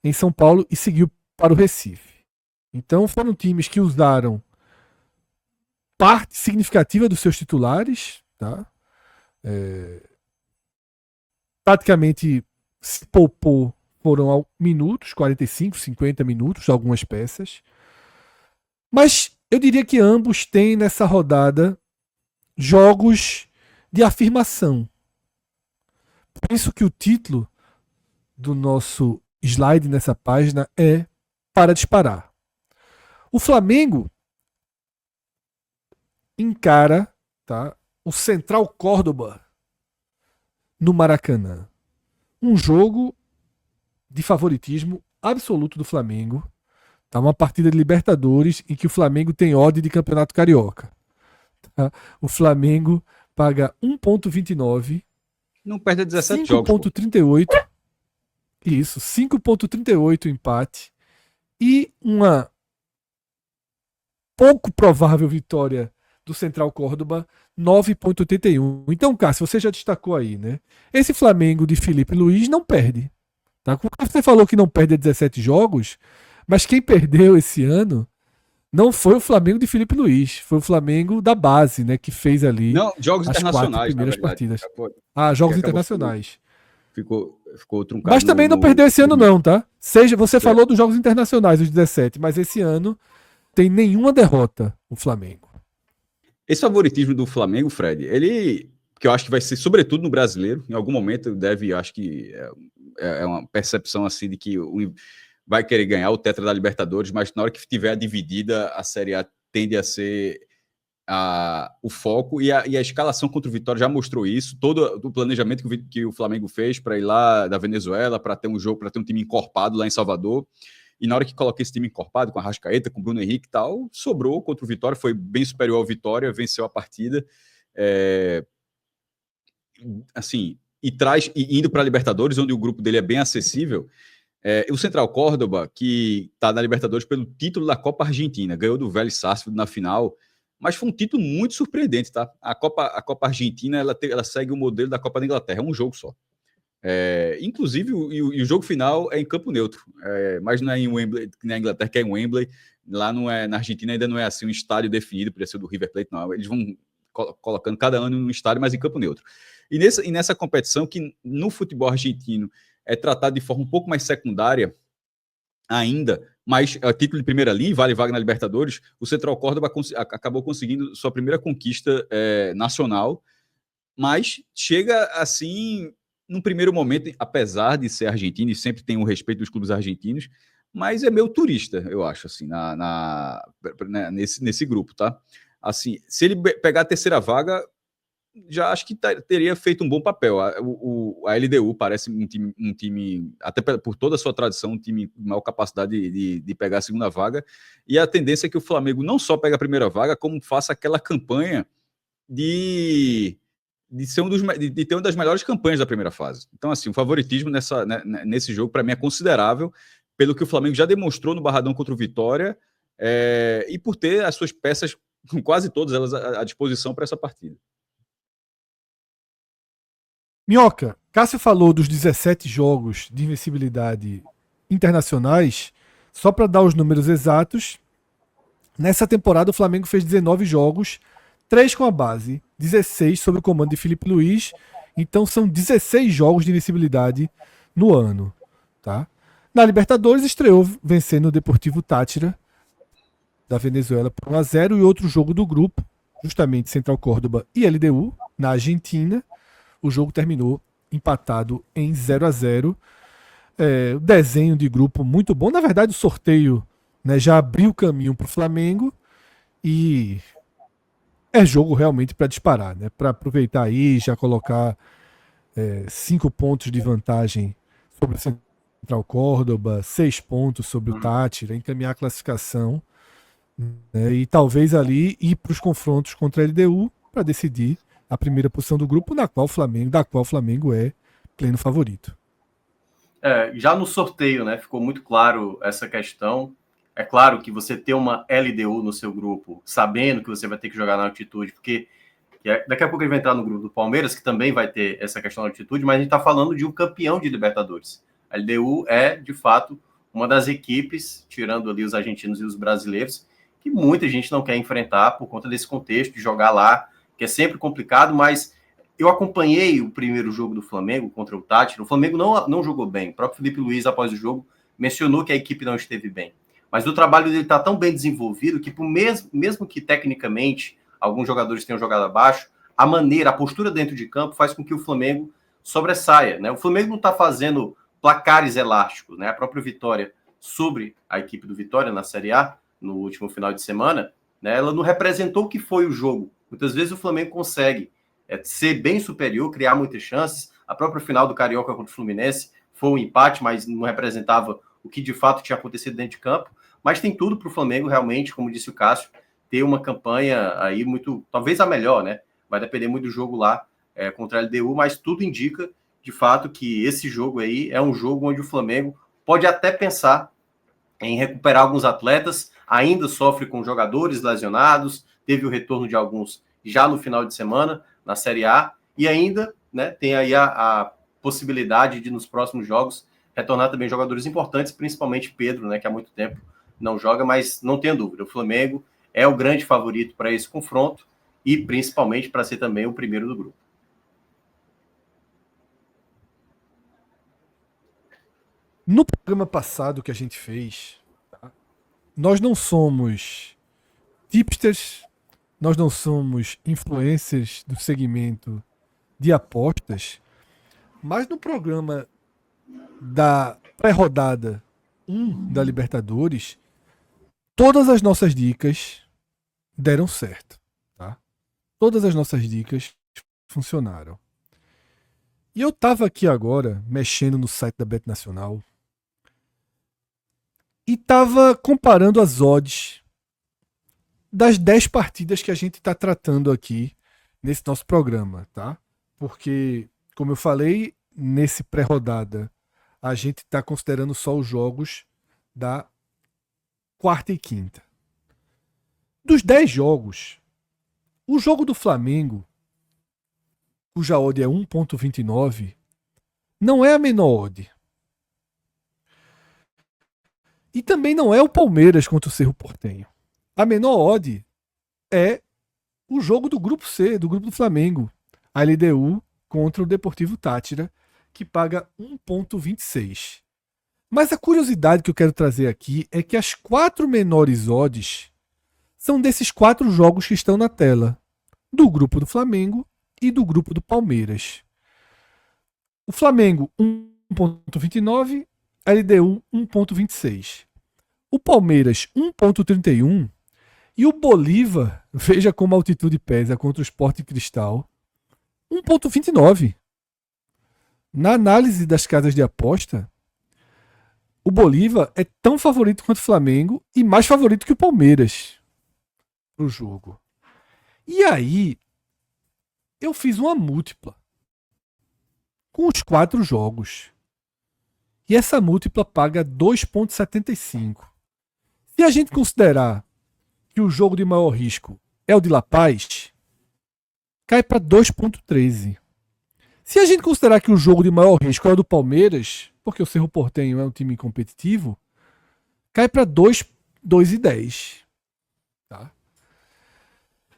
Speaker 1: em São Paulo e seguiu para o Recife. Então foram times que usaram parte significativa dos seus titulares, tá? Praticamente se poupou, foram minutos, 45, 50 minutos, algumas peças. Mas eu diria que ambos têm nessa rodada jogos de afirmação. Por isso que o título do nosso slide nessa página é Para Disparar. O Flamengo encara, tá, o Central Córdoba no Maracanã. Um jogo de favoritismo absoluto do Flamengo. Tá, uma partida de Libertadores em que o Flamengo tem odd de Campeonato Carioca. Tá? O Flamengo paga 1,29.
Speaker 4: Não perde 17 jogos.
Speaker 1: 5,38. Isso, 5,38 empate. E uma pouco provável vitória do Central Córdoba, 9,81. Então, Cássio, você já destacou aí, né? Esse Flamengo de Felipe Luiz não perde. Tá? Você falou que não perde 17 jogos, mas quem perdeu esse ano não foi o Flamengo de Felipe Luiz, foi o Flamengo da base, né? Que fez ali
Speaker 4: jogos
Speaker 1: as 4 primeiras partidas. Jogos internacionais.
Speaker 4: Ficou truncado.
Speaker 1: Mas também não perdeu esse ano, não, tá? Você falou dos jogos internacionais, os 17, mas esse ano tem nenhuma derrota o Flamengo.
Speaker 4: Esse favoritismo do Flamengo, Fred, ele, que eu acho que vai ser, sobretudo no brasileiro, em algum momento acho que é uma percepção assim de que vai querer ganhar o Tetra da Libertadores, mas na hora que tiver a dividida, a Série A tende a ser o foco, e a escalação contra o Vitória já mostrou isso, todo o planejamento que o Flamengo fez para ir lá da Venezuela, para ter um jogo, para ter um time encorpado lá em Salvador. E na hora que coloquei esse time encorpado, com a Arrascaeta, com o Bruno Henrique e tal, sobrou contra o Vitória, foi bem superior ao Vitória, venceu a partida. Assim, e indo para a Libertadores, onde o grupo dele é bem acessível. O Central Córdoba, que está na Libertadores pelo título da Copa Argentina, ganhou do Vélez Sarsfield na final, mas foi um título muito surpreendente, tá? A Copa Argentina, ela segue o modelo da Copa da Inglaterra, é um jogo só. Inclusive, o jogo final é em campo neutro, mas não é em Wembley, que na Inglaterra, que é em Wembley. Lá não é, na Argentina ainda não é assim um estádio definido, poderia ser do River Plate, não. Eles vão colocando cada ano num estádio, mas em campo neutro. E nessa competição, que no futebol argentino é tratado de forma um pouco mais secundária ainda, mas a título de primeira linha, vale vaga na Libertadores, o Central Córdoba acabou conseguindo sua primeira conquista nacional, mas chega assim, num primeiro momento, apesar de ser argentino, e sempre tem o respeito dos clubes argentinos, mas é meio turista, eu acho, assim, nesse grupo, tá? Assim, se ele pegar a terceira vaga, já acho que teria feito um bom papel. A LDU parece um time, até por toda a sua tradição, um time com maior capacidade de pegar a segunda vaga, e a tendência é que o Flamengo não só pegue a primeira vaga, como faça aquela campanha de ser de ter uma das melhores campanhas da primeira fase. Então, assim, o favoritismo nesse jogo, para mim, é considerável, pelo que o Flamengo já demonstrou no Barradão contra o Vitória, e por ter as suas peças, quase todas elas, à disposição para essa partida.
Speaker 1: Minhoca, Cássio falou dos 17 jogos de invencibilidade internacionais. Só para dar os números exatos, nessa temporada o Flamengo fez 19 jogos, 3 com a base, 16 sob o comando de Felipe Luiz. Então são 16 jogos de invencibilidade no ano. Tá? Na Libertadores estreou vencendo o Deportivo Táchira da Venezuela por 1-0, e outro jogo do grupo, justamente Central Córdoba e LDU, na Argentina. O jogo terminou empatado em 0-0. O desenho de grupo muito bom. Na verdade, o sorteio, né, já abriu o caminho para o Flamengo, e é jogo realmente para disparar, né? Para aproveitar aí, já colocar 5 pontos de vantagem sobre o Central Córdoba, 6 pontos sobre o Táchira, encaminhar a classificação, né, e talvez ali ir para os confrontos contra a LDU para decidir a primeira posição do grupo, da qual o Flamengo é pleno favorito.
Speaker 3: Já no sorteio, né, ficou muito claro essa questão. É claro que você ter uma LDU no seu grupo, sabendo que você vai ter que jogar na altitude, porque daqui a pouco ele vai entrar no grupo do Palmeiras, que também vai ter essa questão da altitude, mas a gente está falando de um campeão de Libertadores. A LDU é, de fato, uma das equipes, tirando ali os argentinos e os brasileiros, que muita gente não quer enfrentar por conta desse contexto de jogar lá, que é sempre complicado, mas eu acompanhei o primeiro jogo do Flamengo contra o Táchira. O Flamengo não jogou bem. O próprio Felipe Luiz, após o jogo, mencionou que a equipe não esteve bem. Mas o trabalho dele está tão bem desenvolvido que, mesmo que tecnicamente alguns jogadores tenham jogado abaixo, a postura dentro de campo faz com que o Flamengo sobressaia, né? O Flamengo não está fazendo placares elásticos, né? A própria vitória sobre a equipe do Vitória na Série A, no último final de semana, né, ela não representou o que foi o jogo. Muitas vezes o Flamengo consegue ser bem superior, criar muitas chances. A própria final do Carioca contra o Fluminense foi um empate, mas não representava o que de fato tinha acontecido dentro de campo. Mas tem tudo para o Flamengo realmente, como disse o Cássio, ter uma campanha aí muito, talvez a melhor, né? Vai depender muito do jogo lá contra a LDU, mas tudo indica de fato que esse jogo aí é um jogo onde o Flamengo pode até pensar em recuperar alguns atletas, ainda sofre com jogadores lesionados, teve o retorno de alguns já no final de semana na Série A, e ainda, né, tem aí a possibilidade de nos próximos jogos retornar também jogadores importantes, principalmente Pedro, né, que há muito tempo não joga, mas não tenha dúvida, o Flamengo é o grande favorito para esse confronto e principalmente para ser também o primeiro do grupo.
Speaker 1: No programa passado que a gente fez, tá? Nós não somos tipsters, nós não somos influencers do segmento de apostas, mas no programa da pré-rodada 1 da Libertadores, todas as nossas dicas deram certo. Tá? Todas as nossas dicas funcionaram. E eu estava aqui agora, mexendo no site da Bet Nacional, e estava comparando as odds das 10 partidas que a gente está tratando aqui nesse nosso programa, tá? Porque, como eu falei, nesse pré-rodada, a gente está considerando só os jogos da quarta e quinta. Dos 10 jogos, o jogo do Flamengo, cuja odd é 1.29, não é a menor odd. E também não é o Palmeiras contra o Cerro Porteño. A menor odd é o jogo do grupo C, do grupo do Flamengo. A LDU contra o Deportivo Táchira, que paga 1.26. Mas a curiosidade que eu quero trazer aqui é que as 4 menores odds são desses 4 jogos que estão na tela. Do grupo do Flamengo e do grupo do Palmeiras. O Flamengo 1.29, a LDU 1.26. O Palmeiras 1.31 e o Bolívar, veja como a altitude pesa contra o Sport Cristal, 1,29. Na análise das casas de aposta, o Bolívar é tão favorito quanto o Flamengo e mais favorito que o Palmeiras pro jogo. E aí, eu fiz uma múltipla com os 4 jogos. E essa múltipla paga 2,75. Se a gente considerar que o jogo de maior risco é o de La Paz, cai para 2,13. Se a gente considerar que o jogo de maior risco é o do Palmeiras, porque o Cerro Porteño é um time competitivo, cai para 2,10. Tá?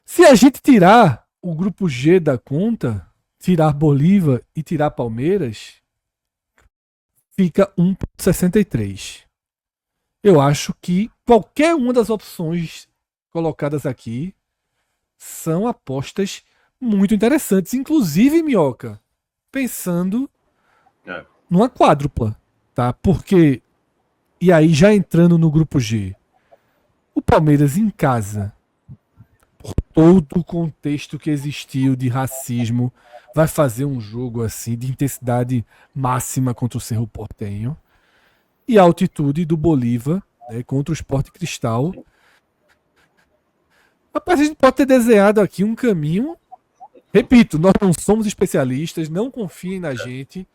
Speaker 1: Se a gente tirar o grupo G da conta, tirar Bolívar e tirar Palmeiras, fica 1,63. Eu acho que qualquer uma das opções colocadas aqui são apostas muito interessantes. Inclusive, Minhoca, pensando numa quádrupla, tá? Porque, e aí já entrando no grupo G, o Palmeiras em casa, por todo o contexto que existiu de racismo, vai fazer um jogo assim de intensidade máxima contra o Cerro Porteño. E a altitude do Bolívar, né, contra o Sport Cristal. Rapaz, a gente pode ter desenhado aqui um caminho. Repito, nós não somos especialistas, não confiem na gente,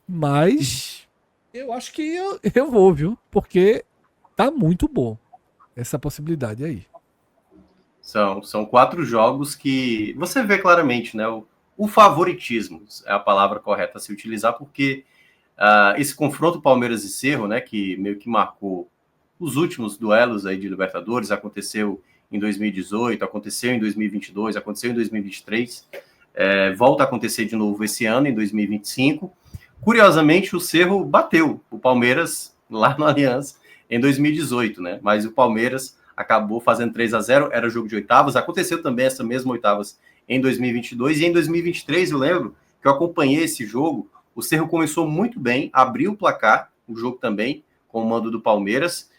Speaker 1: mas eu acho que eu vou, viu? Porque tá muito bom essa possibilidade aí.
Speaker 3: São 4 jogos que você vê claramente, né? O favoritismo é a palavra correta a se utilizar, porque esse confronto Palmeiras e Cerro, né, que meio que marcou os últimos duelos aí de Libertadores, aconteceu em 2018, aconteceu em 2022, aconteceu em 2023, volta a acontecer de novo esse ano, em 2025. Curiosamente, o Cerro bateu o Palmeiras lá no Allianz em 2018, né? Mas o Palmeiras acabou fazendo 3-0, era jogo de oitavas. Aconteceu também essa mesma oitavas em 2022 e em 2023, eu lembro que eu acompanhei esse jogo. O Cerro começou muito bem, abriu o placar, o jogo também, com o mando do Palmeiras.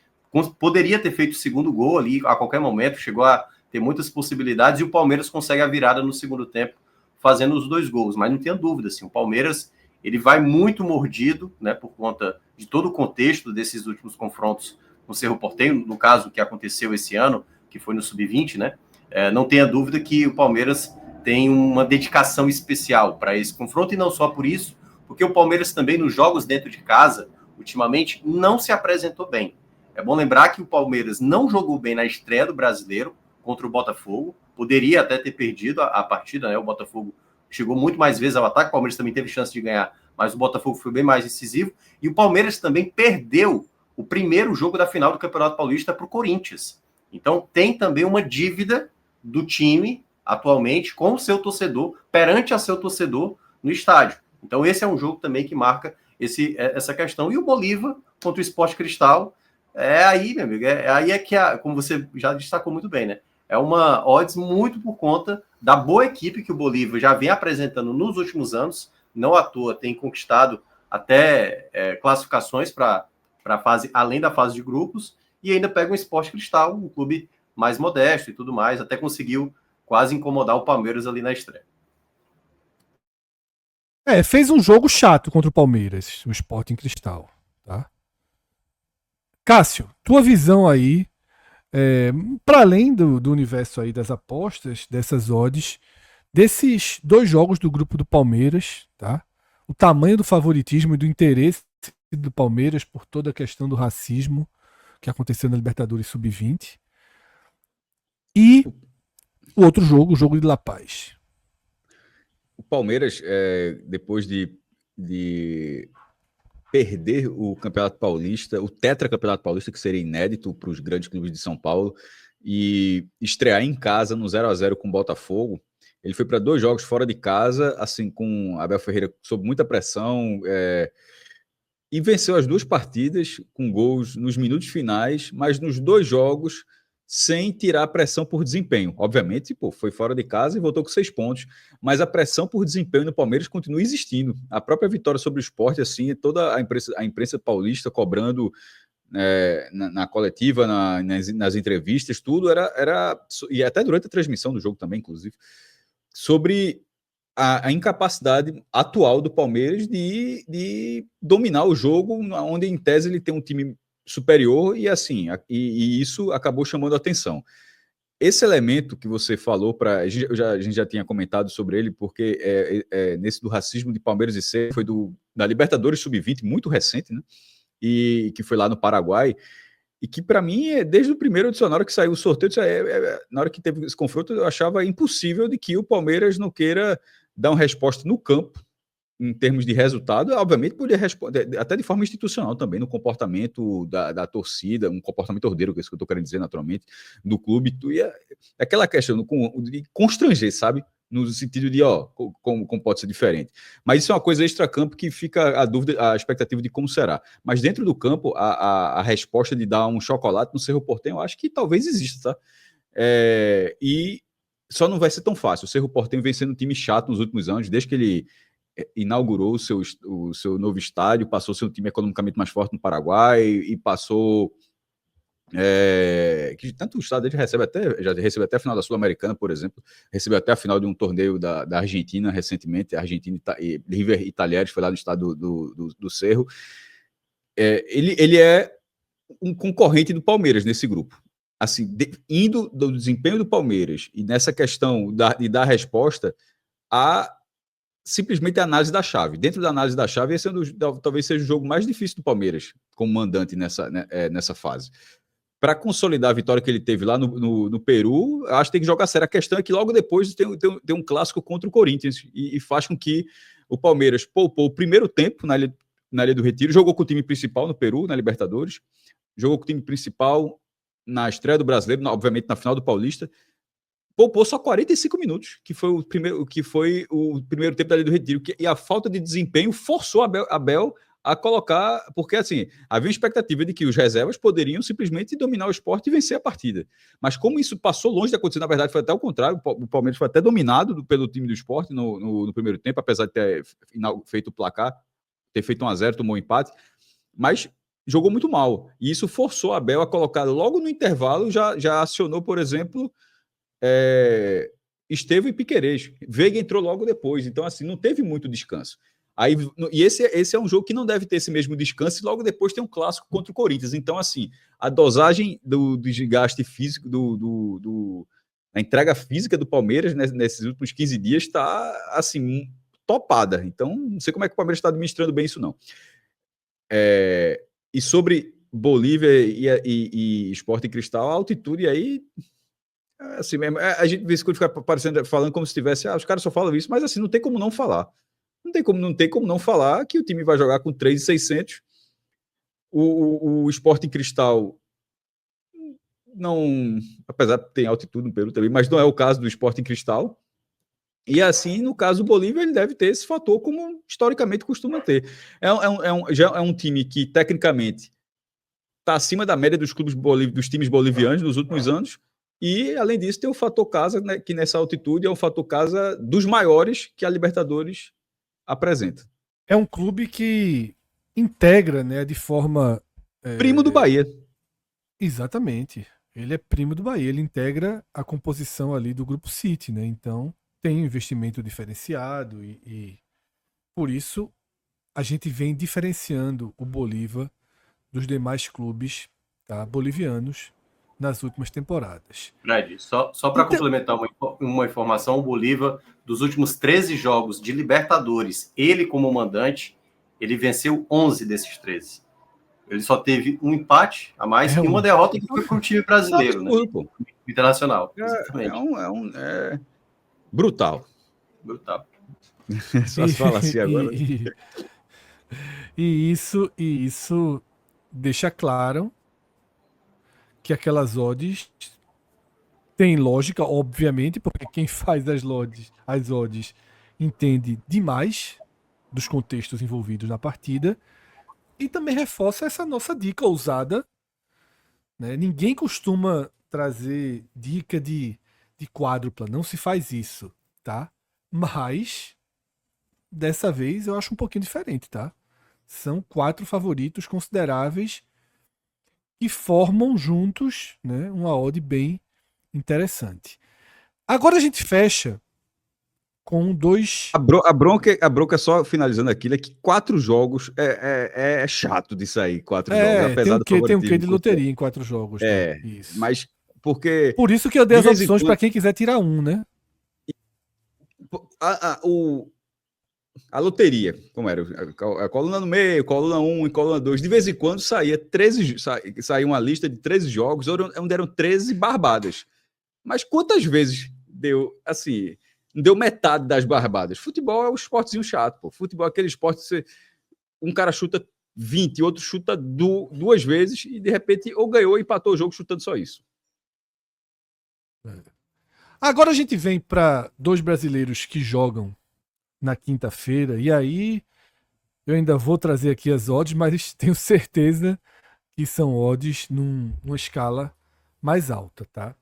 Speaker 3: Poderia ter feito o segundo gol ali a qualquer momento, chegou a ter muitas possibilidades, e o Palmeiras consegue a virada no segundo tempo, fazendo os 2 gols. Mas não tenha dúvida, assim, o Palmeiras ele vai muito mordido, né, por conta de todo o contexto desses últimos confrontos com o Cerro Porteño, no caso que aconteceu esse ano, que foi no Sub-20, né? Não tenha dúvida que o Palmeiras tem uma dedicação especial para esse confronto, e não só por isso, porque o Palmeiras também, nos jogos dentro de casa, ultimamente, não se apresentou bem. É bom lembrar que o Palmeiras não jogou bem na estreia do Brasileiro contra o Botafogo, poderia até ter perdido a partida, né? O Botafogo chegou muito mais vezes ao ataque, o Palmeiras também teve chance de ganhar, mas o Botafogo foi bem mais decisivo, e o Palmeiras também perdeu o primeiro jogo da final do Campeonato Paulista para o Corinthians. Então tem também uma dívida do time, atualmente, com o seu torcedor, perante a seu torcedor no estádio. Então esse é um jogo também que marca essa questão. E o Bolívar contra o Sport Cristal, aí, meu amigo, aí é que, como você já destacou muito bem, né? É uma odds muito por conta da boa equipe que o Bolívar já vem apresentando nos últimos anos. Não à toa tem conquistado até classificações para a fase, além da fase de grupos, e ainda pega um Sport Cristal, um clube mais modesto e tudo mais, até conseguiu quase incomodar o Palmeiras ali na estreia.
Speaker 1: Fez um jogo chato contra o Palmeiras, o Sporting Cristal, tá? Cássio, tua visão aí, para além do universo aí das apostas, dessas odds, desses 2 jogos do grupo do Palmeiras, tá? O tamanho do favoritismo e do interesse do Palmeiras por toda a questão do racismo que aconteceu na Libertadores Sub-20. E o outro jogo, o jogo de La Paz.
Speaker 4: O Palmeiras, depois de perder o Campeonato Paulista, o Tetracampeonato Paulista, que seria inédito para os grandes clubes de São Paulo, e estrear em casa no 0-0 com o Botafogo, ele foi para 2 jogos fora de casa, assim, com Abel Ferreira sob muita pressão, e venceu as 2 partidas com gols nos minutos finais, mas nos 2 jogos sem tirar a pressão por desempenho. Obviamente, foi fora de casa e voltou com 6 pontos, mas a pressão por desempenho no Palmeiras continua existindo. A própria vitória sobre o Sport, assim, toda a imprensa paulista cobrando na coletiva, nas entrevistas, tudo era, e até durante a transmissão do jogo também, inclusive, sobre a incapacidade atual do Palmeiras de dominar o jogo, onde em tese ele tem um time superior e assim, e isso acabou chamando a atenção. Esse elemento que você falou, a gente já tinha comentado sobre ele, porque nesse do racismo de Palmeiras e C, foi da Libertadores Sub-20, muito recente, né? E que foi lá no Paraguai, e que para mim, desde o primeiro edição, na hora que saiu o sorteio, na hora que teve esse confronto, eu achava impossível de que o Palmeiras não queira dar uma resposta no campo, em termos de resultado. Obviamente poderia responder, até de forma institucional também, no comportamento da torcida, um comportamento ordeiro, que é isso que eu estou querendo dizer naturalmente, do clube, aquela questão de constranger, sabe? No sentido de, como pode ser diferente. Mas isso é uma coisa extra-campo que fica a dúvida, a expectativa de como será. Mas dentro do campo, a resposta de dar um chocolate no Cerro Porteño, eu acho que talvez exista, tá? E só não vai ser tão fácil. O Cerro Porteño vem sendo um time chato nos últimos anos, desde que ele inaugurou o seu novo estádio, passou a ser um time economicamente mais forte no Paraguai e passou... que tanto o estado já recebeu até a final da Sul-Americana, por exemplo, recebeu até a final de um torneio da Argentina recentemente, a Argentina e River e Talheres foi lá no estado do Cerro. Ele é um concorrente do Palmeiras nesse grupo. Assim, indo do desempenho do Palmeiras e nessa questão de dar resposta a simplesmente a análise da chave. Dentro da análise da chave, esse talvez seja o jogo mais difícil do Palmeiras como mandante nessa fase. Para consolidar a vitória que ele teve lá no Peru, acho que tem que jogar sério. A questão é que logo depois tem um clássico contra o Corinthians e faz com que o Palmeiras poupou o primeiro tempo na Ilha do Retiro, jogou com o time principal no Peru, na Libertadores, jogou com o time principal na estreia do Brasileiro, obviamente na final do Paulista, poupou só 45 minutos, que foi o primeiro tempo da Ilha do Retiro, e a falta de desempenho forçou Abel a colocar, porque assim, havia uma expectativa de que os reservas poderiam simplesmente dominar o Sport e vencer a partida. Mas como isso passou longe de acontecer, na verdade foi até o contrário, o Palmeiras foi até dominado pelo time do Sport no primeiro tempo, apesar de ter feito o placar, ter feito 1-0, tomou um empate, mas jogou muito mal. E isso forçou a Abel a colocar logo no intervalo, já acionou, por exemplo, Estevão e Piquerez. Veiga entrou logo depois, então assim, não teve muito descanso. E esse é um jogo que não deve ter esse mesmo descanso, e logo depois tem um clássico contra o Corinthians. Então, assim, a dosagem do desgaste físico, a entrega física do Palmeiras nesses últimos 15 dias está, assim, topada. Então, não sei como é que o Palmeiras está administrando bem isso, não. E sobre Bolívia e Sport e Cristal, a altitude aí... Assim, a gente vê quando fica falando como se tivesse, os caras só falam isso, mas assim, não tem como não falar. Não tem como não falar que o time vai jogar com 3.600. O Sporting Cristal não, apesar de ter altitude no Peru também, mas não é o caso do Sporting Cristal. E assim, no caso do Bolívia, ele deve ter esse fator como historicamente costuma ter. Já é um time que tecnicamente está acima da média dos times bolivianos nos últimos anos. E, além disso, tem o fator casa, né, que nessa altitude é um fator casa dos maiores que a Libertadores apresenta.
Speaker 1: É um clube que integra, né, de forma...
Speaker 4: Primo do Bahia.
Speaker 1: Exatamente. Ele é primo do Bahia. Ele integra a composição ali do Grupo City, né? Então, tem um investimento diferenciado e por isso a gente vem diferenciando o Bolívar dos demais clubes, tá, bolivianos nas últimas temporadas.
Speaker 3: Fred, só para complementar uma informação, o Bolívar, dos últimos 13 jogos de Libertadores, ele como mandante, ele venceu 11 desses 13. Ele só teve um empate a mais e uma derrota que foi para o time brasileiro, né? Internacional.
Speaker 4: É brutal.
Speaker 3: Brutal.
Speaker 4: Só se fala assim agora.
Speaker 1: E isso deixa claro que aquelas odds tem lógica, obviamente, porque quem faz as odds entende demais dos contextos envolvidos na partida, e também reforça essa nossa dica ousada, né? Ninguém costuma trazer dica de quádrupla, não se faz isso, tá? Mas dessa vez eu acho um pouquinho diferente, tá? São 4 favoritos consideráveis que formam juntos, né, uma odd bem interessante. Agora a gente fecha com 2.
Speaker 4: A bronca, só finalizando aquilo, é que 4 jogos é chato de sair, 4 jogos, apesar do
Speaker 1: tem um quê de
Speaker 4: favoritismo.
Speaker 1: loteria em 4 jogos.
Speaker 4: É,
Speaker 1: né? Isso.
Speaker 4: mas porque...
Speaker 1: Por isso que eu dei
Speaker 4: de
Speaker 1: as
Speaker 4: vez em
Speaker 1: opções
Speaker 4: quando-
Speaker 1: para quem quiser tirar um, né?
Speaker 4: A loteria, como era? A coluna no meio, coluna 1 e coluna 2. De vez em quando saía uma lista de 13 jogos, onde eram 13 barbadas. Mas quantas vezes deu, assim, não deu metade das barbadas? Futebol é um esportezinho chato, pô. Futebol é aquele esporte que um cara chuta 20, outro chuta 2 vezes e de repente ou ganhou ou empatou o jogo chutando só isso.
Speaker 1: Agora a gente vem para 2 brasileiros que jogam na quinta-feira, e aí eu ainda vou trazer aqui as odds, mas tenho certeza que são odds numa escala mais alta, tá?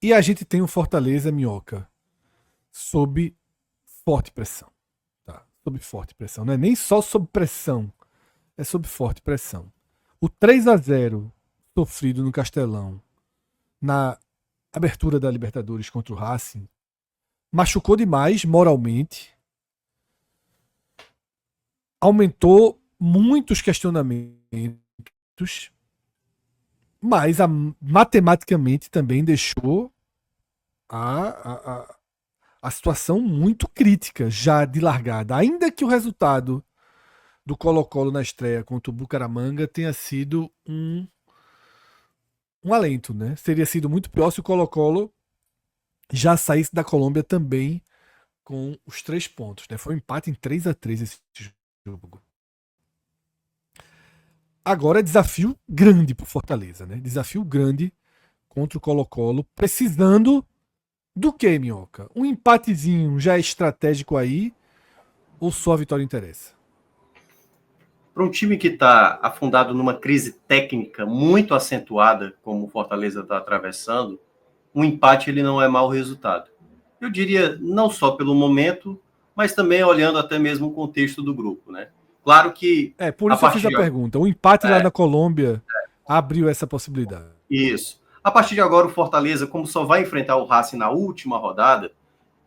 Speaker 1: E a gente tem o Fortaleza, Minhoca, sob forte pressão. Tá? Sob forte pressão. Não é nem só sob pressão, é sob forte pressão. O 3-0 sofrido no Castelão, na abertura da Libertadores contra o Racing, machucou demais moralmente, aumentou muitos questionamentos, mas matematicamente também deixou a situação muito crítica já de largada. Ainda que o resultado do Colo-Colo na estreia contra o Bucaramanga tenha sido um alento, né? Seria sido muito pior se o Colo-Colo já saísse da Colômbia também com os 3 pontos, né? Foi um empate em 3-3 esse jogo. Agora é desafio grande para o Fortaleza, né? Desafio grande contra o Colo-Colo, precisando do que, Minhoca? Um empatezinho já é estratégico aí ou só a vitória interessa?
Speaker 3: Para um time que está afundado numa crise técnica muito acentuada, como o Fortaleza está atravessando, um empate ele não é mau resultado. Eu diria não só pelo momento, mas também olhando até mesmo o contexto do grupo, né? Claro que...
Speaker 1: Por isso eu fiz a pergunta. O empate lá na Colômbia abriu essa possibilidade.
Speaker 3: Isso. A partir de agora, o Fortaleza, como só vai enfrentar o Racing na última rodada,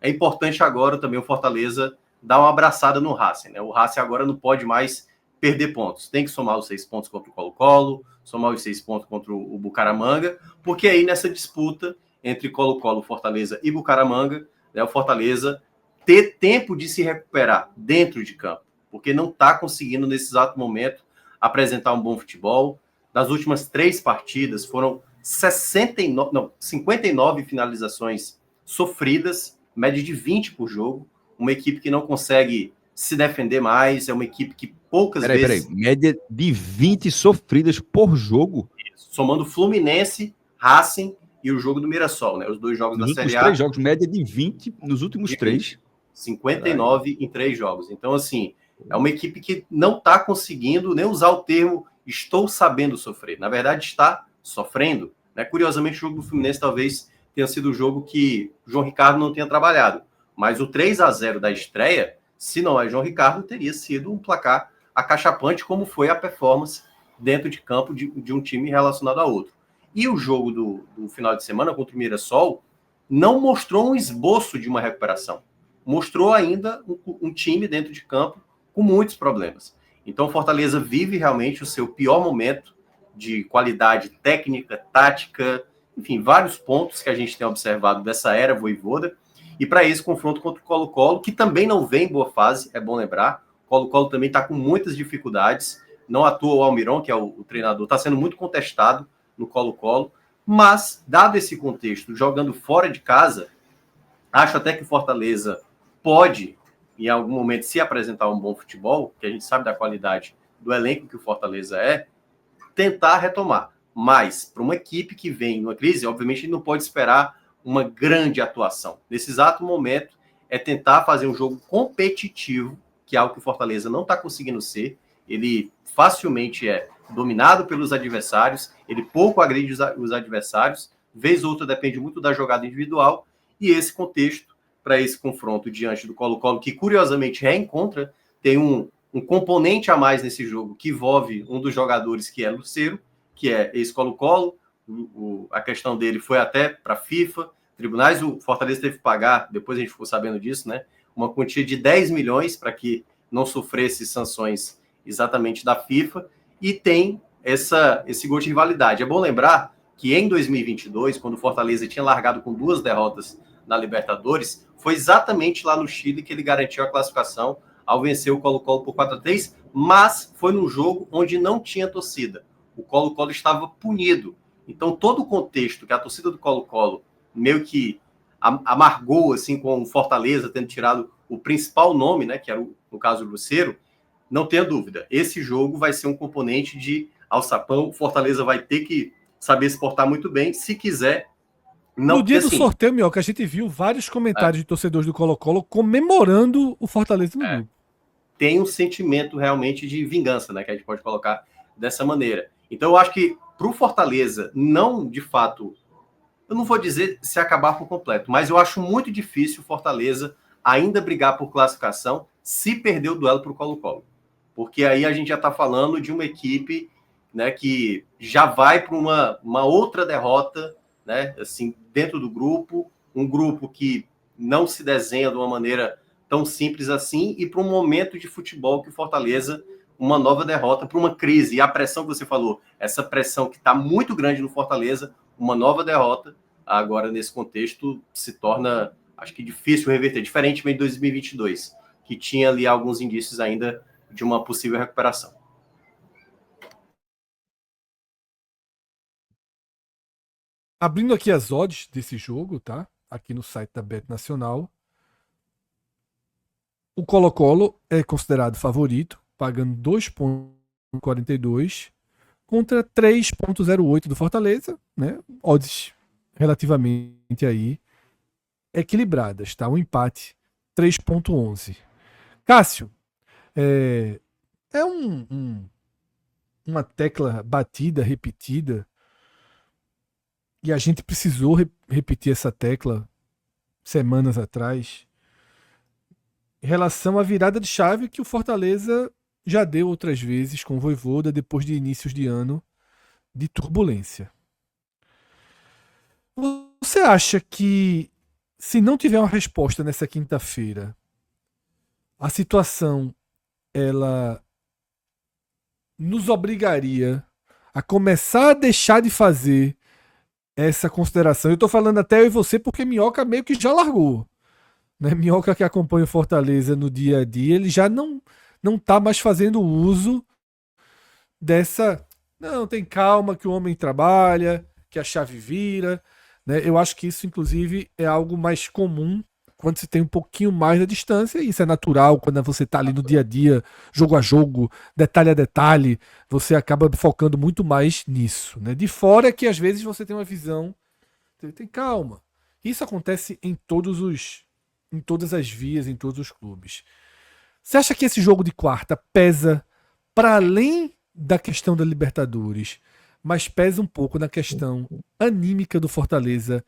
Speaker 3: é importante agora também o Fortaleza dar uma abraçada no Racing, né? O Racing agora não pode mais perder pontos. Tem que somar os 6 pontos contra o Colo-Colo, somar os 6 pontos contra o Bucaramanga, porque aí nessa disputa entre Colo-Colo, Fortaleza e Bucaramanga, né, o Fortaleza ter tempo de se recuperar dentro de campo, porque não está conseguindo, nesse exato momento, apresentar um bom futebol. Nas últimas 3 partidas, foram 59 finalizações sofridas, média de 20 por jogo. Uma equipe que não consegue se defender mais, é uma equipe que poucas vezes...
Speaker 4: Peraí, média de 20 sofridas por jogo?
Speaker 3: Somando Fluminense, Racing e o jogo do Mirassol, né? Os 2 jogos da Série A.
Speaker 4: Nos 3 jogos, média de 20 nos últimos 3.
Speaker 3: 59 em 3 jogos. Então, assim, é uma equipe que não está conseguindo nem usar o termo estou sabendo sofrer. Na verdade, está sofrendo. Né? Curiosamente, o jogo do Fluminense talvez tenha sido o jogo que o João Ricardo não tenha trabalhado. Mas o 3-0 da estreia, se não é João Ricardo, teria sido um placar acachapante, como foi a performance dentro de campo de um time relacionado a outro. E o jogo do final de semana contra o Mirassol não mostrou um esboço de uma recuperação. Mostrou ainda um time dentro de campo com muitos problemas. Então, o Fortaleza vive realmente o seu pior momento de qualidade técnica, tática, enfim, vários pontos que a gente tem observado dessa era Vojvoda. E para esse confronto contra o Colo-Colo, que também não vem em boa fase, é bom lembrar, o Colo-Colo também está com muitas dificuldades. Não à toa o Almiron, que é o treinador, está sendo muito contestado no Colo-Colo. Mas, dado esse contexto, jogando fora de casa, acho até que o Fortaleza pode, em algum momento, se apresentar um bom futebol, que a gente sabe da qualidade do elenco que o Fortaleza é, tentar retomar. Mas, para uma equipe que vem numa crise, obviamente, a gente não pode esperar uma grande atuação. Nesse exato momento, é tentar fazer um jogo competitivo, que é algo que o Fortaleza não está conseguindo ser. Ele facilmente é dominado pelos adversários, ele pouco agride os adversários, vez ou outra depende muito da jogada individual, e esse contexto, para esse confronto diante do Colo-Colo, que curiosamente reencontra, tem um componente a mais nesse jogo, que envolve um dos jogadores que é Lucero, que é ex-Colo-Colo, a questão dele foi até para a FIFA, tribunais. O Fortaleza teve que pagar, depois a gente ficou sabendo disso, né? Uma quantia de 10 milhões para que não sofresse sanções exatamente da FIFA, e tem esse gol de rivalidade. É bom lembrar que em 2022, quando o Fortaleza tinha largado com 2 derrotas na Libertadores, foi exatamente lá no Chile que ele garantiu a classificação ao vencer o Colo-Colo por 4-3, mas foi num jogo onde não tinha torcida. O Colo-Colo estava punido. Então, todo o contexto que a torcida do Colo-Colo meio que amargou, assim, com o Fortaleza tendo tirado o principal nome, né, que era, no caso, o Lucero, não tenha dúvida. Esse jogo vai ser um componente de alçapão. O Fortaleza vai ter que saber se portar muito bem, se quiser. Não,
Speaker 1: no dia
Speaker 3: porque,
Speaker 1: do sorteio, Mioca, a gente viu vários comentários de torcedores do Colo-Colo comemorando o Fortaleza no grupo.
Speaker 3: Tem um sentimento realmente de vingança, né, que a gente pode colocar dessa maneira. Então, eu acho que para o Fortaleza, não de fato, eu não vou dizer se acabar por completo, mas eu acho muito difícil o Fortaleza ainda brigar por classificação se perder o duelo para o Colo-Colo. Porque aí a gente já está falando de uma equipe, né, que já vai para uma outra derrota, né, assim, dentro do grupo, um grupo que não se desenha de uma maneira tão simples assim, e para um momento de futebol que o Fortaleza, uma nova derrota, para uma crise, e a pressão que você falou, essa pressão que está muito grande no Fortaleza, uma nova derrota, agora nesse contexto se torna, acho que difícil reverter, diferentemente de 2022, que tinha ali alguns indícios ainda de uma possível recuperação.
Speaker 1: Abrindo aqui as odds desse jogo, tá? Aqui no site da Bet Nacional. O Colo-Colo é considerado favorito, pagando 2,42 contra 3,08 do Fortaleza, né? Odds relativamente aí equilibradas, tá? Um empate 3,11. Cássio, é uma tecla batida, repetida, e a gente precisou repetir essa tecla semanas atrás, em relação à virada de chave que o Fortaleza já deu outras vezes com o Vojvoda depois de inícios de ano de turbulência. Você acha que, se não tiver uma resposta nessa quinta-feira, a situação ela nos obrigaria a começar a deixar de fazer essa consideração? Eu estou falando até eu e você porque Minhoca meio que já largou, né? Minhoca, que acompanha o Fortaleza no dia a dia, ele já não está mais fazendo uso dessa... Não, tem calma que o homem trabalha, que a chave vira, né? Eu acho que isso, inclusive, é algo mais comum quando se tem um pouquinho mais da distância, e isso é natural quando você está ali no dia a dia, jogo a jogo, detalhe a detalhe, você acaba focando muito mais nisso, né? De fora que às vezes você tem uma visão, tem calma. Isso acontece em todas as vias, em todos os clubes. Você acha que esse jogo de quarta pesa para além da questão da Libertadores, mas pesa um pouco na questão anímica do Fortaleza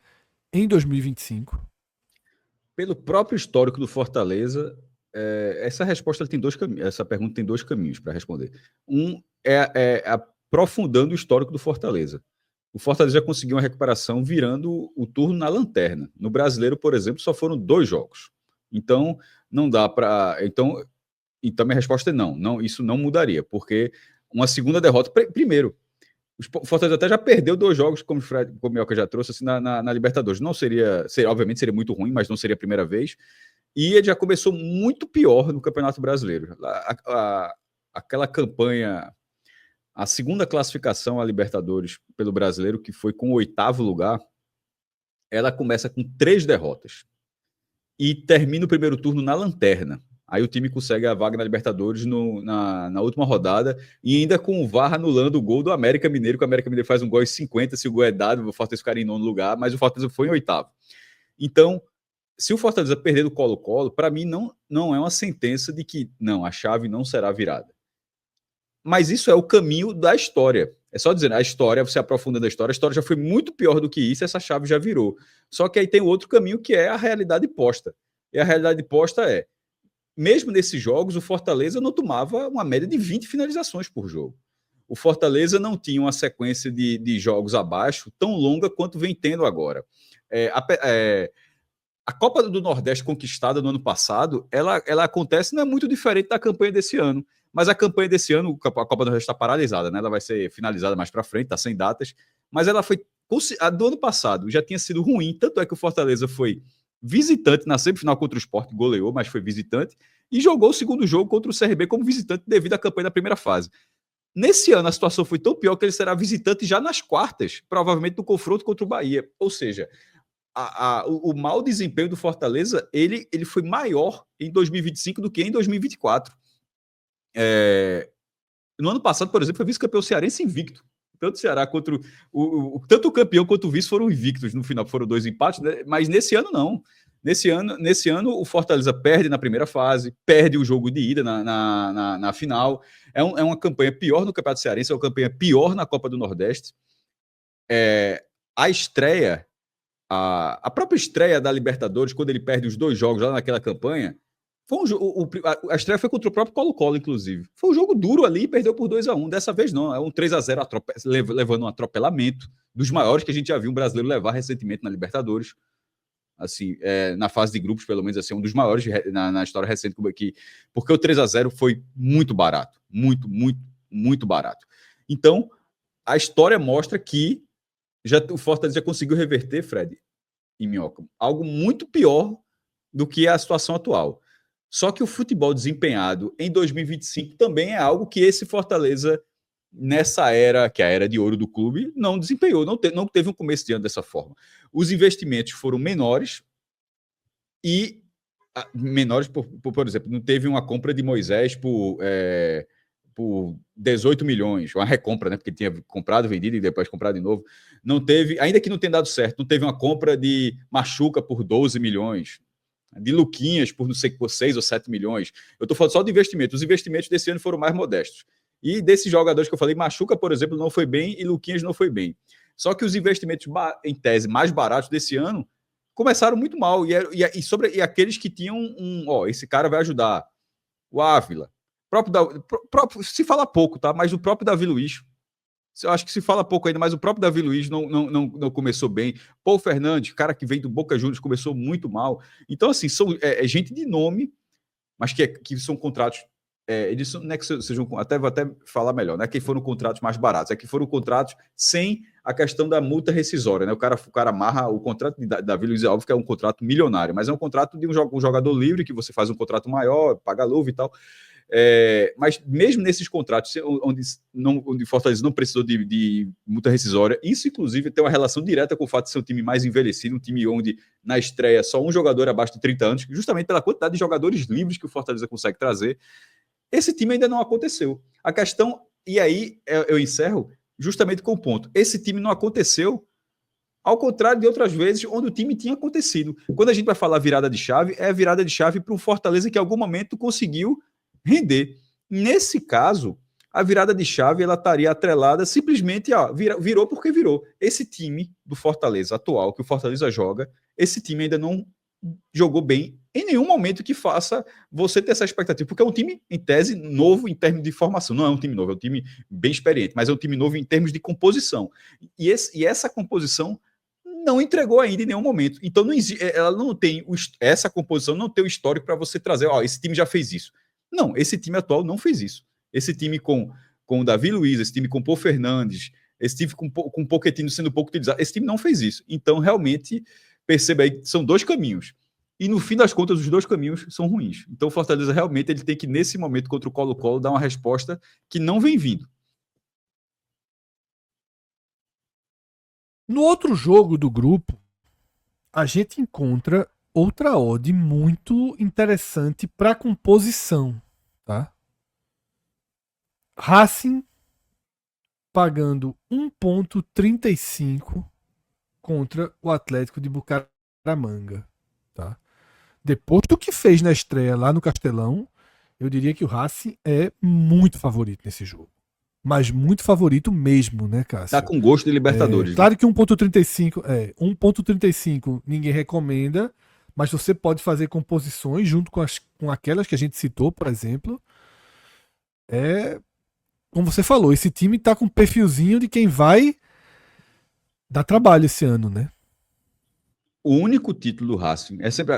Speaker 1: em 2025?
Speaker 4: Pelo próprio histórico do Fortaleza, essa resposta tem 2 caminhos. Essa pergunta tem 2 caminhos para responder. Um é aprofundando o histórico do Fortaleza. O Fortaleza já conseguiu uma recuperação virando o turno na lanterna. No Brasileiro, por exemplo, só foram 2 jogos. Então, não dá para... Então, minha resposta é não. Isso não mudaria, porque uma segunda derrota... Primeiro, o Fortaleza até já perdeu 2 jogos, como o Mioca já trouxe, assim, na Libertadores. Não obviamente seria muito ruim, mas não seria a primeira vez. E ele já começou muito pior no Campeonato Brasileiro. Aquela campanha, a segunda classificação à Libertadores pelo Brasileiro, que foi com o 8º lugar, ela começa com 3 derrotas. E termina o primeiro turno na lanterna. Aí o time consegue a vaga na Libertadores na última rodada, e ainda com o VAR anulando o gol do América Mineiro, que o América Mineiro faz um gol em 50, se o gol é dado, o Fortaleza ficaria em 9º lugar, mas o Fortaleza foi em 8º. Então, se o Fortaleza perder do Colo-Colo, para mim não é uma sentença de que não, a chave não será virada. Mas isso é o caminho da história. É só dizer, a história, você aprofundando a história já foi muito pior do que isso, essa chave já virou. Só que aí tem outro caminho, que é a realidade posta. E a realidade posta é, mesmo nesses jogos, o Fortaleza não tomava uma média de 20 finalizações por jogo. O Fortaleza não tinha uma sequência de jogos abaixo tão longa quanto vem tendo agora. A Copa do Nordeste conquistada no ano passado, ela acontece, não é muito diferente da campanha desse ano. Mas a campanha desse ano, a Copa do Nordeste está paralisada, né? Ela vai ser finalizada mais para frente, está sem datas. Mas ela foi. A do ano passado já tinha sido ruim, tanto é que o Fortaleza foi visitante na semifinal contra o Sport, goleou, mas foi visitante, e jogou o segundo jogo contra o CRB como visitante devido à campanha da primeira fase. Nesse ano, a situação foi tão pior que ele será visitante já nas quartas, provavelmente no confronto contra o Bahia. Ou seja, o mau desempenho do Fortaleza, ele foi maior em 2025 do que em 2024. No ano passado, por exemplo, foi vice-campeão cearense invicto. Tanto o Ceará contra tanto o campeão quanto o vice foram invictos no final, foram 2 empates, né? Mas nesse ano não. Nesse ano o Fortaleza perde na primeira fase, perde o jogo de ida na final. É uma campanha pior no Campeonato Cearense, é uma campanha pior na Copa do Nordeste. A estreia, a própria estreia da Libertadores, quando ele perde os 2 jogos lá naquela campanha, foi a estreia foi contra o próprio Colo-Colo, inclusive. Foi um jogo duro ali e perdeu por 2-1. Dessa vez não, é um 3-0 levando um atropelamento dos maiores que a gente já viu um brasileiro levar recentemente na Libertadores. Assim, na fase de grupos, pelo menos, assim, um dos maiores na história recente aqui, porque o 3-0 foi muito barato, muito barato. Então, a história mostra que o Fortaleza já conseguiu reverter, Fred e Minhoca, algo muito pior do que a situação atual. Só que o futebol desempenhado em 2025 também é algo que esse Fortaleza, nessa era, que é a era de ouro do clube, não desempenhou, não teve um começo de ano dessa forma. Os investimentos foram menores e menores, por exemplo, não teve uma compra de Moisés por 18 milhões, uma recompra, né? Porque tinha comprado, vendido e depois comprado de novo. Não teve, ainda que não tenha dado certo, não teve uma compra de Machuca por 12 milhões, de Luquinhas por não sei por 6 ou 7 milhões. Eu estou falando só de investimento. Os investimentos desse ano foram mais modestos. E desses jogadores que eu falei, Machuca, por exemplo, não foi bem e Luquinhas não foi bem. Só que os investimentos, em tese, mais baratos desse ano começaram muito mal. E aqueles que tinham esse cara vai ajudar. O Ávila. Se fala pouco, tá? Mas o próprio Davi Luiz. Eu acho que se fala pouco ainda, mas o próprio Davi Luiz não começou bem. Paul Fernandes, cara que veio do Boca Juniors, começou muito mal. Então, assim, são gente de nome, mas que são contratos. Eles não é que sejam. Vou até falar melhor, não é que foram contratos mais baratos, é que foram contratos sem a questão da multa rescisória, né? O cara amarra o contrato de Davi Luiz Alves, que é um contrato milionário, mas é um contrato de um jogador livre, que você faz um contrato maior, paga luva e tal. Mas mesmo nesses contratos onde Fortaleza não precisou de multa rescisória, isso inclusive tem uma relação direta com o fato de ser um time mais envelhecido, um time onde na estreia só um jogador abaixo de 30 anos, justamente pela quantidade de jogadores livres que o Fortaleza consegue trazer. Esse time ainda não aconteceu. A questão, e aí eu encerro justamente com o ponto, esse time não aconteceu ao contrário de outras vezes onde o time tinha acontecido. Quando a gente vai falar virada de chave, é a virada de chave para um Fortaleza que em algum momento conseguiu render. Nesse caso, a virada de chave ela estaria atrelada simplesmente virou porque virou. Esse time do Fortaleza atual, que o Fortaleza joga, esse time ainda não jogou bem em nenhum momento que faça você ter essa expectativa, porque é um time, em tese, novo em termos de formação. Não é um time novo, é um time bem experiente, mas é um time novo em termos de composição. E essa composição não entregou ainda em nenhum momento. Então, ela não tem essa composição não tem o histórico para você trazer, esse time já fez isso. Não, esse time atual não fez isso. Esse time com o Davi Luiz, esse time com o Paul Fernandes, esse time com o Pochettino sendo pouco utilizado, esse time não fez isso. Então, realmente, perceba aí que são 2 caminhos. E, no fim das contas, os 2 caminhos são ruins. Então, o Fortaleza, realmente, ele tem que, nesse momento, contra o Colo-Colo, dar uma resposta que não vem vindo.
Speaker 1: No outro jogo do grupo, a gente encontra outra odd muito interessante para composição, tá? Racing pagando 1,35 contra o Atlético de Bucaramanga, tá? Depois do que fez na estreia lá no Castelão, eu diria que o Racing é muito favorito nesse jogo. Mas muito favorito mesmo, né, Cássio?
Speaker 4: Tá com gosto de Libertadores.
Speaker 1: Claro que 1,35 ninguém recomenda, mas você pode fazer composições junto com aquelas que a gente citou, por exemplo. Como você falou, esse time tá com um perfilzinho de quem vai dar trabalho esse ano, né?
Speaker 4: o único título do Racing é sempre.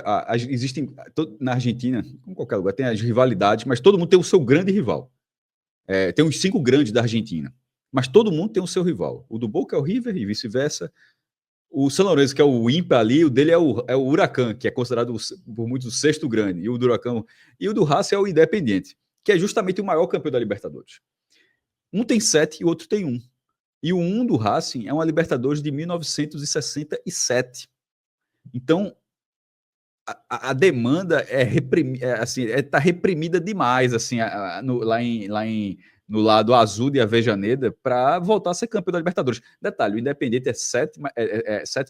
Speaker 4: Existem. Na Argentina, em qualquer lugar, tem as rivalidades, mas todo mundo tem o seu grande rival. Tem os 5 grandes da Argentina. Mas todo mundo tem o seu rival. O do Boca é o River e vice-versa. O São Lourenço, que é o ímpar ali, o dele é o Huracan, que é considerado por muitos o 6º grande. E o do Huracan. E o do Racing é o Independiente, que é justamente o maior campeão da Libertadores. Um tem 7 e o outro tem 1. E o 1 do Racing é uma Libertadores de 1967. Então, a demanda tá reprimida demais, assim, no lado azul de Avejaneda, para voltar a ser campeão da Libertadores. Detalhe, o Independiente é 7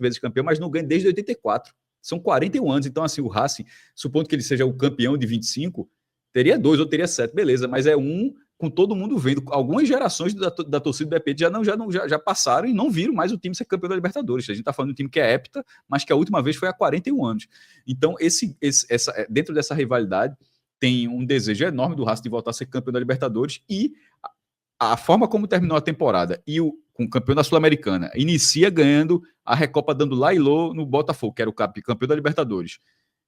Speaker 4: vezes campeão, mas não ganha desde 84. São 41 anos. Então, assim, o Racing, supondo que ele seja o campeão de 25, teria 2 ou teria 7, beleza, mas é um com todo mundo vendo. Algumas gerações da torcida do Independente já passaram e não viram mais o time ser campeão da Libertadores. A gente está falando de um time que é hepta, mas que a última vez foi há 41 anos. Então, dentro dessa rivalidade, tem um desejo enorme do Racing de voltar a ser campeão da Libertadores, e a forma como terminou a temporada e com o campeão da Sul-Americana inicia ganhando a Recopa, dando lá e lô no Botafogo, que era o campeão da Libertadores,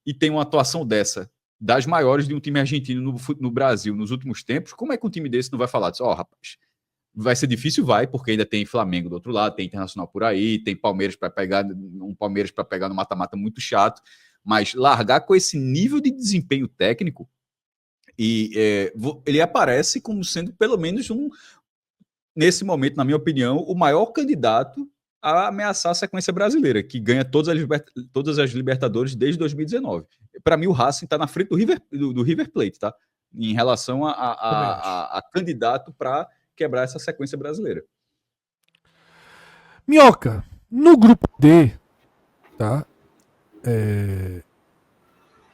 Speaker 4: e tem uma atuação dessa, das maiores de um time argentino no Brasil nos últimos tempos. Como é que um time desse não vai falar disso? Rapaz, vai ser difícil, porque ainda tem Flamengo do outro lado, tem Internacional por aí, tem Palmeiras para pegar no mata-mata muito chato, mas largar com esse nível de desempenho técnico, e ele aparece como sendo, pelo menos, nesse momento, na minha opinião, o maior candidato a ameaçar a sequência brasileira, que ganha todas as Libertadores desde 2019. Para mim, o Racing está na frente do River Plate, tá? Em relação a candidato para quebrar essa sequência brasileira.
Speaker 1: Minhoca, no grupo D, tá?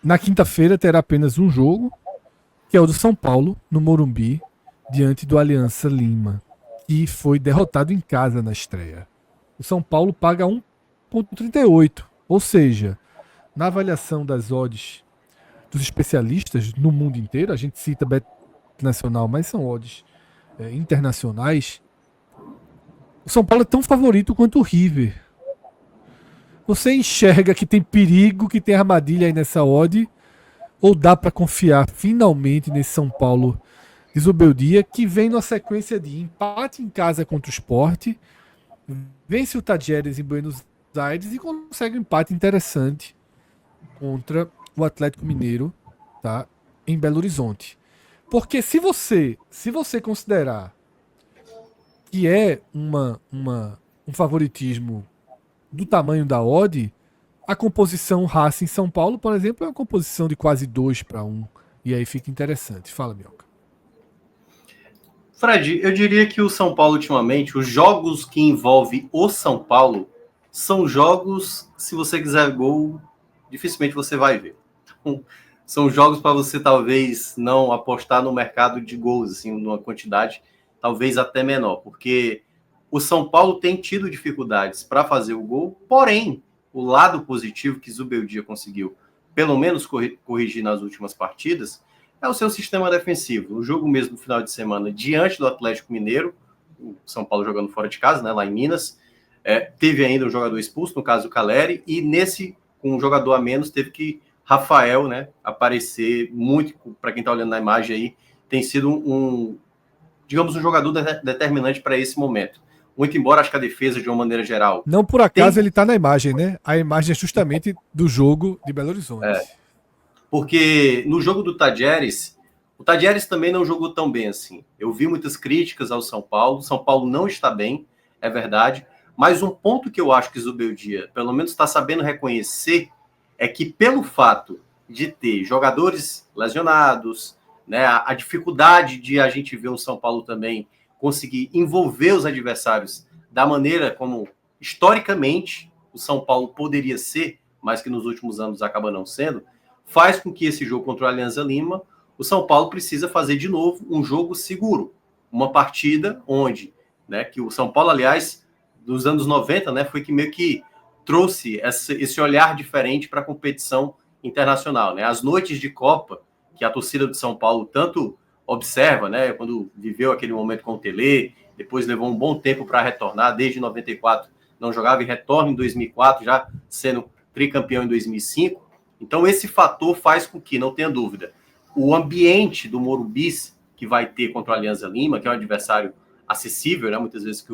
Speaker 1: Na quinta-feira terá apenas um jogo, que é o do São Paulo, no Morumbi, diante do Aliança Lima, que foi derrotado em casa na estreia. O São Paulo paga 1,38, ou seja, na avaliação das odds dos especialistas no mundo inteiro, a gente cita Bet Nacional, mas são odds internacionais, o São Paulo é tão favorito quanto o River. Você enxerga que tem perigo, que tem armadilha aí nessa odd, ou dá para confiar finalmente nesse São Paulo de Zubeldia, que vem numa sequência de empate em casa contra o Sport, vence o Tajeres em Buenos Aires e consegue um empate interessante contra o Atlético Mineiro, tá, em Belo Horizonte. Porque se você considerar que é um favoritismo do tamanho da odd, a composição Racing São Paulo, por exemplo, é uma composição de quase 2-1. E aí fica interessante. Fala, Minhoca.
Speaker 3: Fred, eu diria que o São Paulo, ultimamente, os jogos que envolvem o São Paulo são jogos, se você quiser gol, dificilmente você vai ver. Então, são jogos para você talvez não apostar no mercado de gols, assim, numa quantidade talvez até menor, porque o São Paulo tem tido dificuldades para fazer o gol, porém, o lado positivo que Zubeldia conseguiu, pelo menos corrigir nas últimas partidas, é o seu sistema defensivo. No jogo mesmo no final de semana, diante do Atlético Mineiro, o São Paulo jogando fora de casa, né, lá em Minas, teve ainda um jogador expulso, no caso o Caleri, e com um jogador a menos, teve que Rafael, né, aparecer muito, para quem está olhando na imagem aí, tem sido um jogador determinante para esse momento. Muito embora acho que a defesa, de uma maneira geral...
Speaker 1: Não por acaso ele está na imagem, né? A imagem é justamente do jogo de Belo Horizonte.
Speaker 3: Porque no jogo do Tajeres, o Tajeres também não jogou tão bem assim. Eu vi muitas críticas ao São Paulo. São Paulo não está bem, é verdade. Mas um ponto que eu acho que Zubeldia, pelo menos, está sabendo reconhecer, é que pelo fato de ter jogadores lesionados, né, a dificuldade de a gente ver o São Paulo também conseguir envolver os adversários da maneira como, historicamente, o São Paulo poderia ser, mas que nos últimos anos acaba não sendo, faz com que esse jogo contra o Alianza Lima, o São Paulo precisa fazer de novo um jogo seguro. Uma partida onde, né, que o São Paulo, aliás, dos anos 90, né, foi que meio que trouxe esse olhar diferente para a competição internacional. Né? As noites de Copa, que a torcida do São Paulo tanto observa, né, quando viveu aquele momento com o Tele, depois levou um bom tempo para retornar, desde 94 não jogava e retorna em 2004, já sendo tricampeão em 2005. Então, esse fator faz com que, não tenha dúvida, o ambiente do Morumbi, que vai ter contra o Alianza Lima, que é um adversário acessível, né? Muitas vezes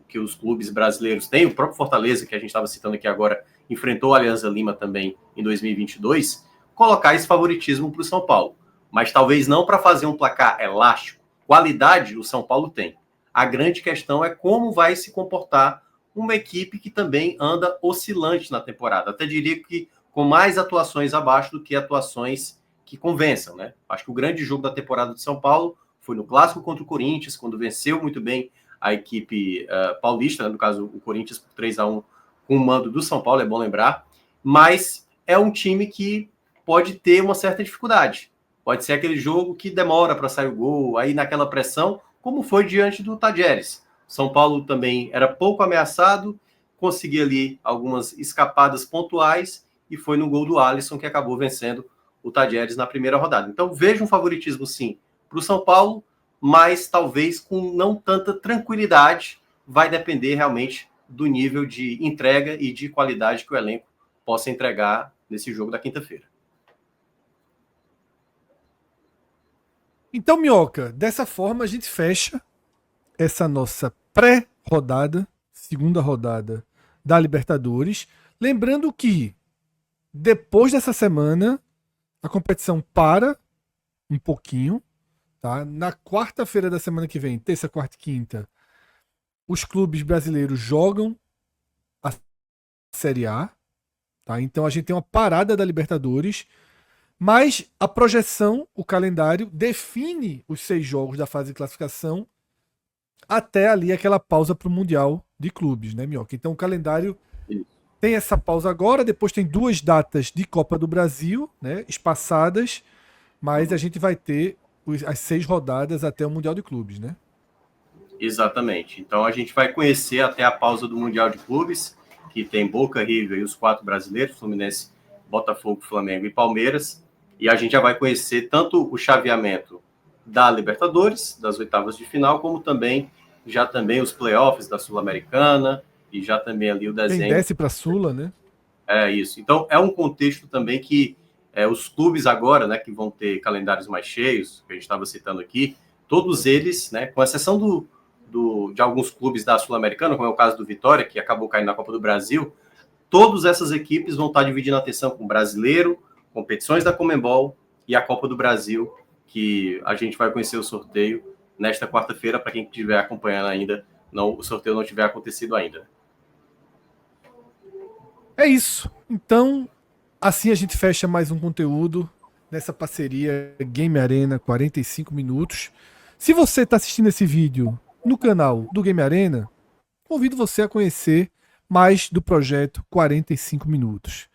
Speaker 3: que os clubes brasileiros têm, o próprio Fortaleza, que a gente estava citando aqui agora, enfrentou o Alianza Lima também em 2022, colocar esse favoritismo para o São Paulo. Mas talvez não para fazer um placar elástico. Qualidade o São Paulo tem. A grande questão é como vai se comportar uma equipe que também anda oscilante na temporada. Até diria que com mais atuações abaixo do que atuações que convençam, né? Acho que o grande jogo da temporada de São Paulo foi no clássico contra o Corinthians, quando venceu muito bem a equipe paulista, né? No caso o Corinthians por 3-1 com o mando do São Paulo, é bom lembrar, mas é um time que pode ter uma certa dificuldade. Pode ser aquele jogo que demora para sair o gol, aí naquela pressão, como foi diante do Tajeres. São Paulo também era pouco ameaçado, conseguia ali algumas escapadas pontuais e foi no gol do Alisson que acabou vencendo o Tajeres na primeira rodada. Então vejo um favoritismo sim para o São Paulo, mas talvez com não tanta tranquilidade, vai depender realmente do nível de entrega e de qualidade que o elenco possa entregar nesse jogo da quinta-feira.
Speaker 1: Então, Minhoca, dessa forma a gente fecha essa nossa pré-rodada, segunda rodada da Libertadores. Lembrando que depois dessa semana a competição para um pouquinho, tá? Na quarta-feira da semana que vem, terça, quarta e quinta, os clubes brasileiros jogam a Série A, tá? Então a gente tem uma parada da Libertadores, mas a projeção, o calendário define os 6 jogos da fase de classificação até ali aquela pausa para o Mundial de Clubes, né, Minhoca? Então o calendário tem essa pausa agora, depois tem 2 datas de Copa do Brasil, né, espaçadas, mas a gente vai ter as 6 rodadas até o Mundial de Clubes, né?
Speaker 3: Exatamente. Então a gente vai conhecer até a pausa do Mundial de Clubes, que tem Boca, River e os 4 brasileiros, Fluminense, Botafogo, Flamengo e Palmeiras. E a gente já vai conhecer tanto o chaveamento da Libertadores, das oitavas de final, como também os playoffs da Sul-Americana e já também ali o desenho.
Speaker 1: Quem desce para a Sula, né?
Speaker 3: É isso. Então é um contexto também que os clubes agora, né, que vão ter calendários mais cheios, que a gente estava citando aqui, todos eles, né, com exceção de alguns clubes da Sul-Americana, como é o caso do Vitória, que acabou caindo na Copa do Brasil, todas essas equipes vão estar dividindo a atenção com o Brasileiro, competições da Conmebol e a Copa do Brasil, que a gente vai conhecer o sorteio nesta quarta-feira, para quem estiver acompanhando ainda, o sorteio não tiver acontecido ainda.
Speaker 1: É isso. Então, assim a gente fecha mais um conteúdo nessa parceria Game Arena 45 minutos. Se você está assistindo esse vídeo no canal do Game Arena, convido você a conhecer mais do projeto 45 minutos.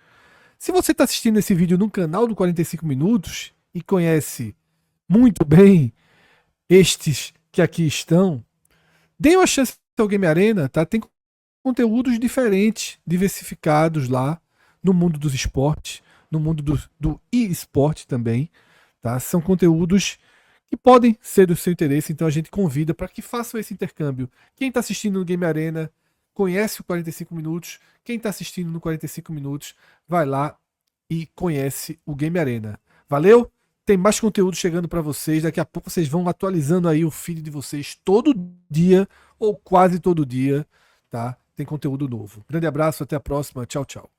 Speaker 1: Se você está assistindo esse vídeo no canal do 45 minutos e conhece muito bem estes que aqui estão, dê uma chance ao Game Arena, tá? Tem conteúdos diferentes, diversificados lá no mundo dos esportes, no mundo do e-sport também, tá? São conteúdos que podem ser do seu interesse, então a gente convida para que façam esse intercâmbio. Quem está assistindo no Game Arena conhece o 45 minutos, quem está assistindo no 45 minutos vai lá e conhece o Game Arena. Valeu? Tem mais conteúdo chegando para vocês, daqui a pouco vocês vão atualizando aí o feed de vocês todo dia, ou quase todo dia, tá? Tem conteúdo novo. Grande abraço, até a próxima, tchau, tchau.